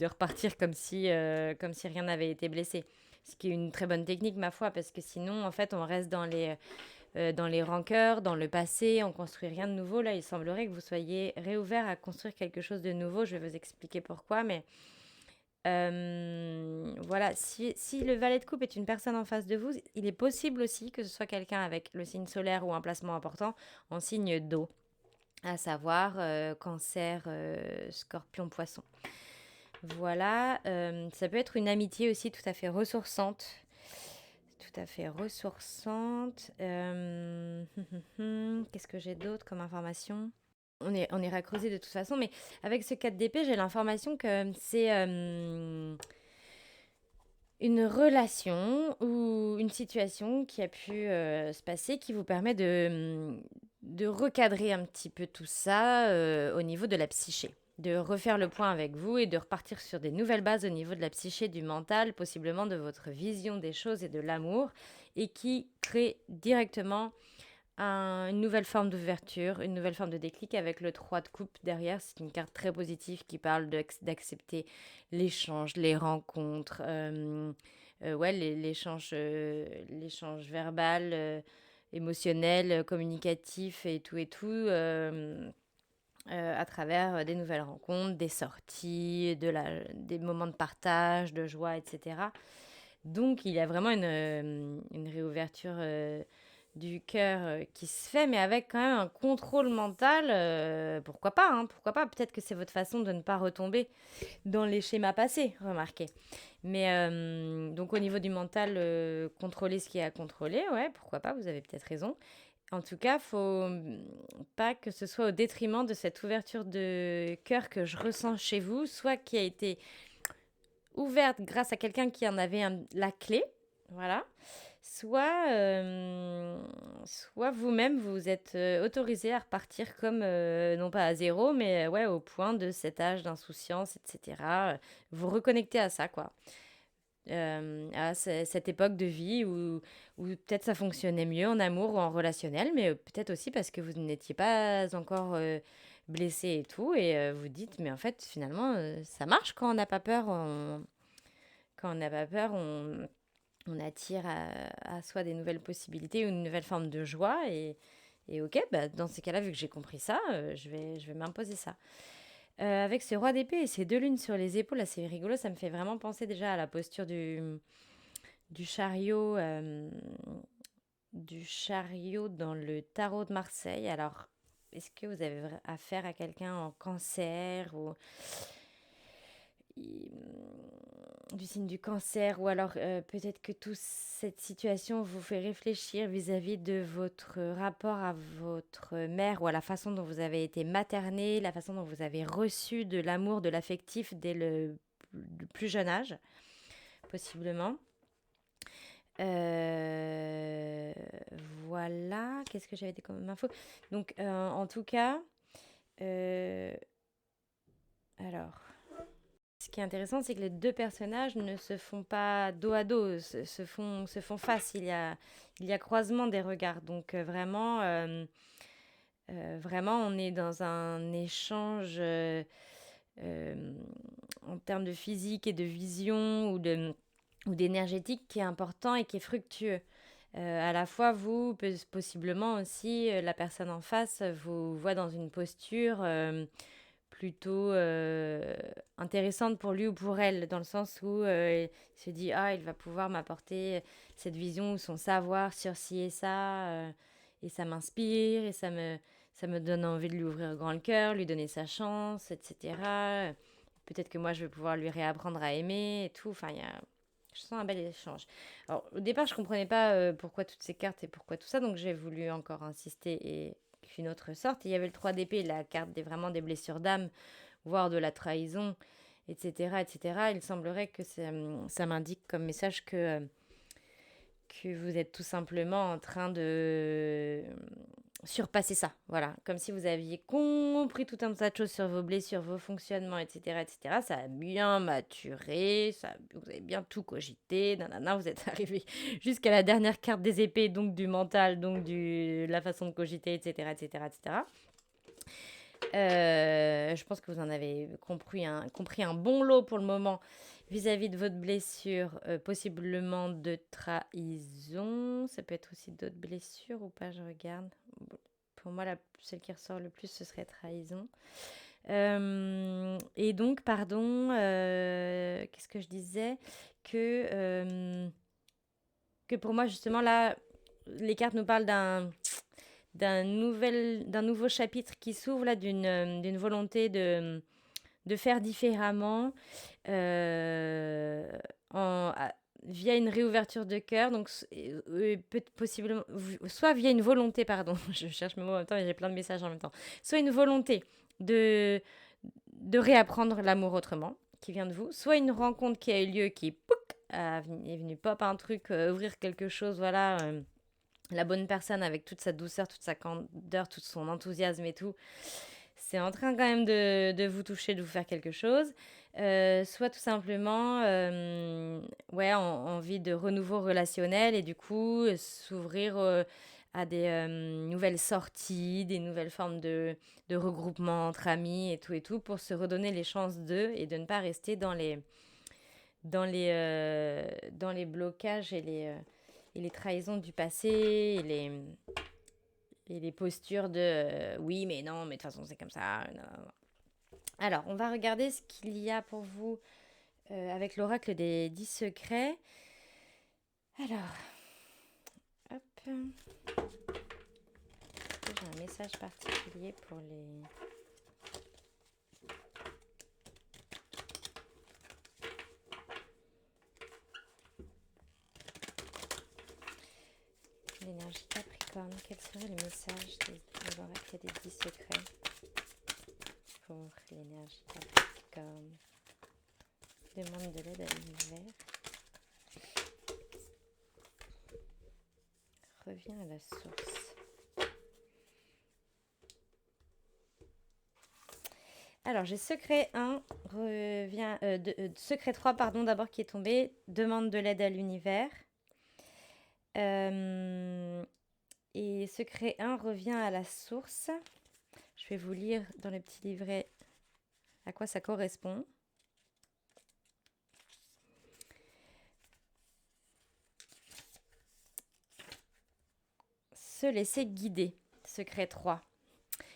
Speaker 1: repartir comme si rien n'avait été blessé. Ce qui est une très bonne technique ma foi parce que sinon en fait on reste dans les rancœurs, dans le passé, on construit rien de nouveau. Là il semblerait que vous soyez réouvert à construire quelque chose de nouveau. Je vais vous expliquer pourquoi mais voilà, si le valet de coupe est une personne en face de vous, il est possible aussi que ce soit quelqu'un avec le signe solaire ou un placement important en signe d'eau, à savoir cancer, scorpion, poisson. Voilà, ça peut être une amitié aussi tout à fait ressourçante. Tout à fait ressourçante. Qu'est-ce que j'ai d'autre comme information? On ira creuser de toute façon, mais avec ce 4 d'épée, j'ai l'information que c'est une relation ou une situation qui a pu se passer qui vous permet de recadrer un petit peu tout ça au niveau de la psyché. De refaire le point avec vous et de repartir sur des nouvelles bases au niveau de la psyché, du mental, possiblement de votre vision des choses et de l'amour, et qui crée directement une nouvelle forme d'ouverture, une nouvelle forme de déclic avec le 3 de coupe derrière. C'est une carte très positive qui parle d'accepter l'échange, les rencontres, ouais, l'échange verbal, émotionnel, communicatif et tout, à travers des nouvelles rencontres, des sorties, des moments de partage, de joie, etc. Donc, il y a vraiment une réouverture du cœur qui se fait, mais avec quand même un contrôle mental. Pourquoi pas, hein, pourquoi pas. Peut-être que c'est votre façon de ne pas retomber dans les schémas passés, remarquez. Mais donc, au niveau du mental, contrôler ce qui est à contrôler, ouais, pourquoi pas, vous avez peut-être raison. En tout cas, faut pas que ce soit au détriment de cette ouverture de cœur que je ressens chez vous, soit qui a été ouverte grâce à quelqu'un qui en avait la clé, voilà, soit vous-même vous êtes autorisé à repartir comme, non pas à zéro, mais ouais, au point de cet âge d'insouciance, etc. Vous reconnecter à ça, quoi. À cette époque de vie où peut-être ça fonctionnait mieux en amour ou en relationnel, mais peut-être aussi parce que vous n'étiez pas encore blessé et tout, et vous dites, mais en fait, finalement, ça marche quand on n'a pas peur. Quand on n'a pas peur, on attire à soi des nouvelles possibilités ou une nouvelle forme de joie. Et ok, bah, dans ces cas-là, vu que j'ai compris ça, je vais m'imposer ça. Avec ce roi d'épée et ces deux lunes sur les épaules, là, c'est rigolo, ça me fait vraiment penser déjà à la posture du chariot, dans le tarot de Marseille. Alors, est-ce que vous avez affaire à quelqu'un en cancer ou du signe du cancer, ou alors peut-être que toute cette situation vous fait réfléchir vis-à-vis de votre rapport à votre mère ou à la façon dont vous avez été maternée, la façon dont vous avez reçu de l'amour, de l'affectif dès le plus jeune âge, possiblement. Euh, voilà, qu'est-ce que j'avais dit comme info? Donc, en tout cas, euh, alors, ce qui est intéressant, c'est que les deux personnages ne se font pas dos à dos, se font face. Il y a croisement des regards. Donc, vraiment, on est dans un échange euh, en termes de physique et de vision ou d'énergétique qui est important et qui est fructueux. À la fois, vous, possiblement aussi, la personne en face vous voit dans une posture plutôt intéressante pour lui ou pour elle, dans le sens où il se dit, ah, il va pouvoir m'apporter cette vision ou son savoir sur ci et ça m'inspire, et ça me donne envie de lui ouvrir grand le cœur, lui donner sa chance, etc. Peut-être que moi, je vais pouvoir lui réapprendre à aimer et tout. Enfin, je sens un bel échange. Alors, au départ, je comprenais pas pourquoi toutes ces cartes et pourquoi tout ça, donc j'ai voulu encore insister et qu'une autre sorte. Et il y avait le 3 d'épée, la carte vraiment des blessures d'âme, voire de la trahison, etc., etc. Il semblerait que ça m'indique comme message que vous êtes tout simplement en train de surpasser ça. Voilà, comme si vous aviez compris tout un tas de choses sur vos blessures, vos fonctionnements, etc., etc. Ça a bien maturé, vous avez bien tout cogité, nanana, vous êtes arrivé jusqu'à la dernière carte des épées, donc du mental, donc la façon de cogiter, etc., etc., etc. Je pense que vous en avez compris un bon lot pour le moment vis-à-vis de votre blessure, possiblement de trahison. Ça peut être aussi d'autres blessures ou pas, je regarde. Pour moi, celle qui ressort le plus, ce serait trahison. Et donc, pardon, qu'est-ce que je disais? Que pour moi, justement, là, les cartes nous parlent d'un nouveau chapitre qui s'ouvre, là, d'une volonté de faire différemment, euh, en, à- via une réouverture de cœur, donc possiblement, soit via une volonté, pardon, je cherche mes mots en même temps et j'ai plein de messages en même temps, soit une volonté de, de réapprendre l'amour autrement, qui vient de vous, soit une rencontre qui a eu lieu, qui pouc, est venue pop un truc, ouvrir quelque chose, voilà, la bonne personne avec toute sa douceur, toute sa candeur, tout son enthousiasme et tout, c'est en train quand même de vous toucher, de vous faire quelque chose. Soit tout simplement, ouais, envie de renouveau relationnel et du coup, s'ouvrir à des nouvelles sorties, des nouvelles formes de regroupement entre amis et tout, pour se redonner les chances d'eux et de ne pas rester dans les blocages et les trahisons du passé et les postures de oui, mais non, mais de toute façon, c'est comme ça. Non, non, non. Alors, on va regarder ce qu'il y a pour vous avec l'oracle des 10 secrets. Alors, hop. Est-ce que j'ai un message particulier pour l'énergie Capricorne? Quel serait le message de l'oracle des 10 secrets pour l'énergie Capricorne? Demande de l'aide à l'univers. Reviens à la source. Alors, j'ai secret 1, secret 3, pardon, d'abord qui est tombé. Demande de l'aide à l'univers. Et secret 1 revient à la source. Je vais vous lire dans le petit livret à quoi ça correspond. Se laisser guider, secret 3.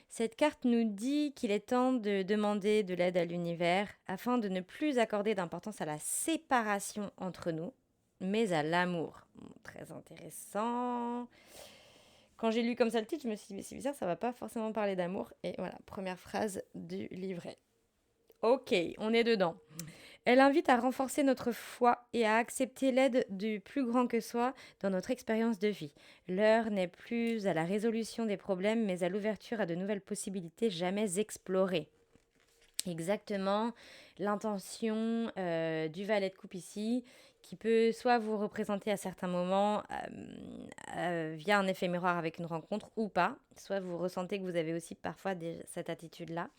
Speaker 1: Cette carte nous dit qu'il est temps de demander de l'aide à l'univers afin de ne plus accorder d'importance à la séparation entre nous, mais à l'amour. Très intéressant. Quand j'ai lu comme ça le titre, je me suis dit, mais c'est bizarre, ça va pas forcément parler d'amour. Et voilà, première phrase du livret. Ok, on est dedans. Elle invite à renforcer notre foi et à accepter l'aide du plus grand que soi dans notre expérience de vie. L'heure n'est plus à la résolution des problèmes, mais à l'ouverture à de nouvelles possibilités jamais explorées. Exactement l'intention du valet de coupe ici, qui peut soit vous représenter à certains moments via un effet miroir avec une rencontre ou pas, soit vous ressentez que vous avez aussi parfois cette attitude-là.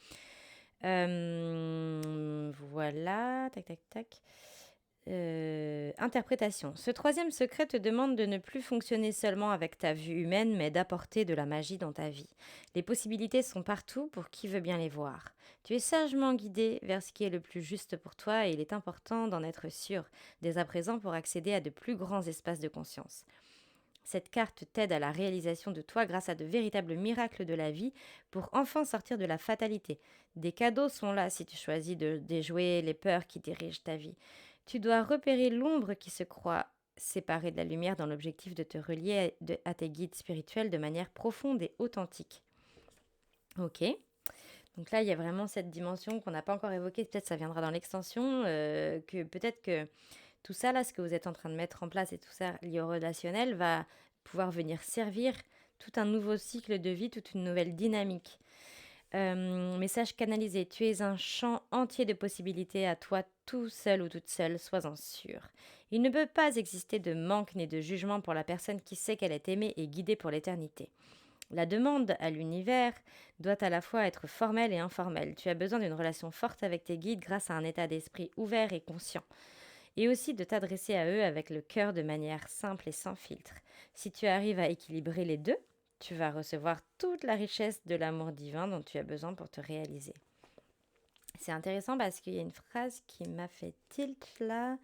Speaker 1: Voilà, tac, tac, tac. Interprétation. Ce troisième secret te demande de ne plus fonctionner seulement avec ta vue humaine, mais d'apporter de la magie dans ta vie. Les possibilités sont partout pour qui veut bien les voir. Tu es sagement guidé vers ce qui est le plus juste pour toi et il est important d'en être sûr dès à présent pour accéder à de plus grands espaces de conscience. Cette carte t'aide à la réalisation de toi grâce à de véritables miracles de la vie pour enfin sortir de la fatalité. Des cadeaux sont là si tu choisis de déjouer les peurs qui dirigent ta vie. Tu dois repérer l'ombre qui se croit séparée de la lumière dans l'objectif de te relier à tes guides spirituels de manière profonde et authentique. Ok. Donc là, il y a vraiment cette dimension qu'on n'a pas encore évoquée. Peut-être ça viendra dans l'extension, que peut-être que tout ça, là, ce que vous êtes en train de mettre en place et tout ça lié au relationnel va pouvoir venir servir tout un nouveau cycle de vie, toute une nouvelle dynamique. Message canalisé, tu es un champ entier de possibilités à toi tout seul ou toute seule, sois-en sûr. Il ne peut pas exister de manque ni de jugement pour la personne qui sait qu'elle est aimée et guidée pour l'éternité. La demande à l'univers doit à la fois être formelle et informelle. Tu as besoin d'une relation forte avec tes guides grâce à un état d'esprit ouvert et conscient. Et aussi de t'adresser à eux avec le cœur de manière simple et sans filtre. Si tu arrives à équilibrer les deux, tu vas recevoir toute la richesse de l'amour divin dont tu as besoin pour te réaliser. C'est intéressant parce qu'il y a une phrase qui m'a fait tilt là.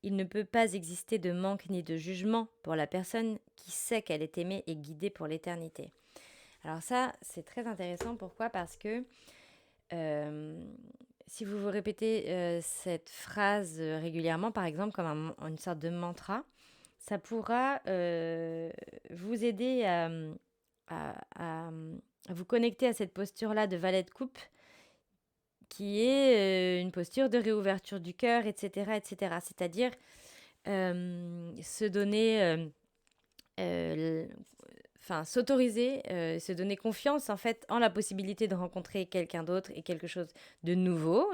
Speaker 1: Il ne peut pas exister de manque ni de jugement pour la personne qui sait qu'elle est aimée et guidée pour l'éternité. Alors ça, c'est très intéressant. Pourquoi ? Parce que si vous vous répétez cette phrase régulièrement, par exemple, comme une sorte de mantra, ça pourra vous aider à vous connecter à cette posture-là de valet de coupe, qui est une posture de réouverture du cœur, etc., etc. C'est-à-dire se donner, s'autoriser, se donner confiance en fait en la possibilité de rencontrer quelqu'un d'autre et quelque chose de nouveau,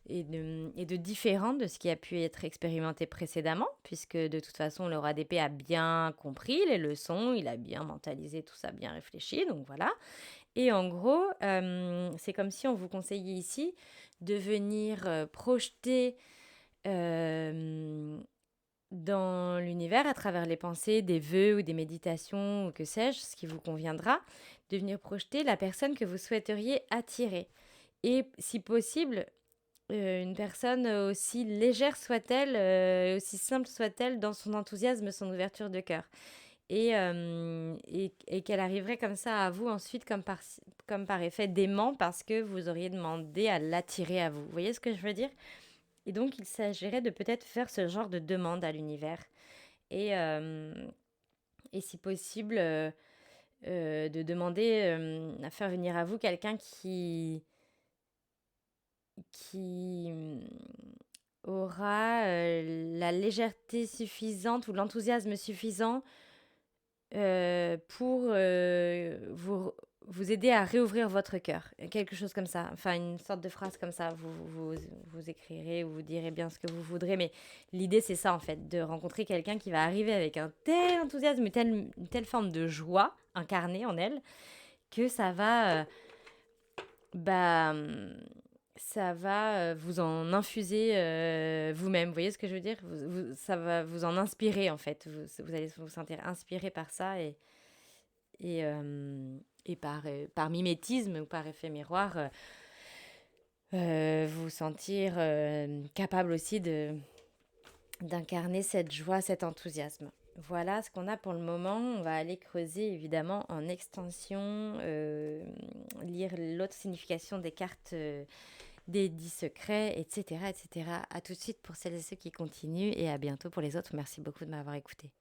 Speaker 1: et de différent de ce qui a pu être expérimenté précédemment, puisque de toute façon le roi d'épée a bien compris les leçons, il a bien mentalisé tout ça, bien réfléchi, donc voilà. Et en gros, c'est comme si on vous conseillait ici de venir projeter dans l'univers à travers les pensées, des vœux ou des méditations ou que sais-je, ce qui vous conviendra, de venir projeter la personne que vous souhaiteriez attirer. Et si possible, une personne aussi légère soit-elle, aussi simple soit-elle dans son enthousiasme, son ouverture de cœur. Et qu'elle arriverait comme ça à vous ensuite comme par effet d'aimant parce que vous auriez demandé à l'attirer à vous. Vous voyez ce que je veux dire? Et donc il s'agirait de peut-être faire ce genre de demande à l'univers et, euh, et si possible de demander à faire venir à vous quelqu'un qui aura la légèreté suffisante ou l'enthousiasme suffisant pour vous aider à réouvrir votre cœur. Quelque chose comme ça. Enfin, une sorte de phrase comme ça. Vous écrirez ou vous direz bien ce que vous voudrez. Mais l'idée, c'est ça, en fait. De rencontrer quelqu'un qui va arriver avec un tel enthousiasme, une telle forme de joie incarnée en elle, que bah, ça va vous en infuser vous-même. Vous voyez ce que je veux dire? Ça va vous en inspirer, en fait. Vous allez vous sentir inspiré par ça et par mimétisme ou par effet miroir, vous sentir capable aussi d'incarner cette joie, cet enthousiasme. Voilà ce qu'on a pour le moment. On va aller creuser évidemment en extension, lire l'autre signification des cartes des 10 secrets, etc., etc. À tout de suite pour celles et ceux qui continuent et à bientôt pour les autres. Merci beaucoup de m'avoir écouté.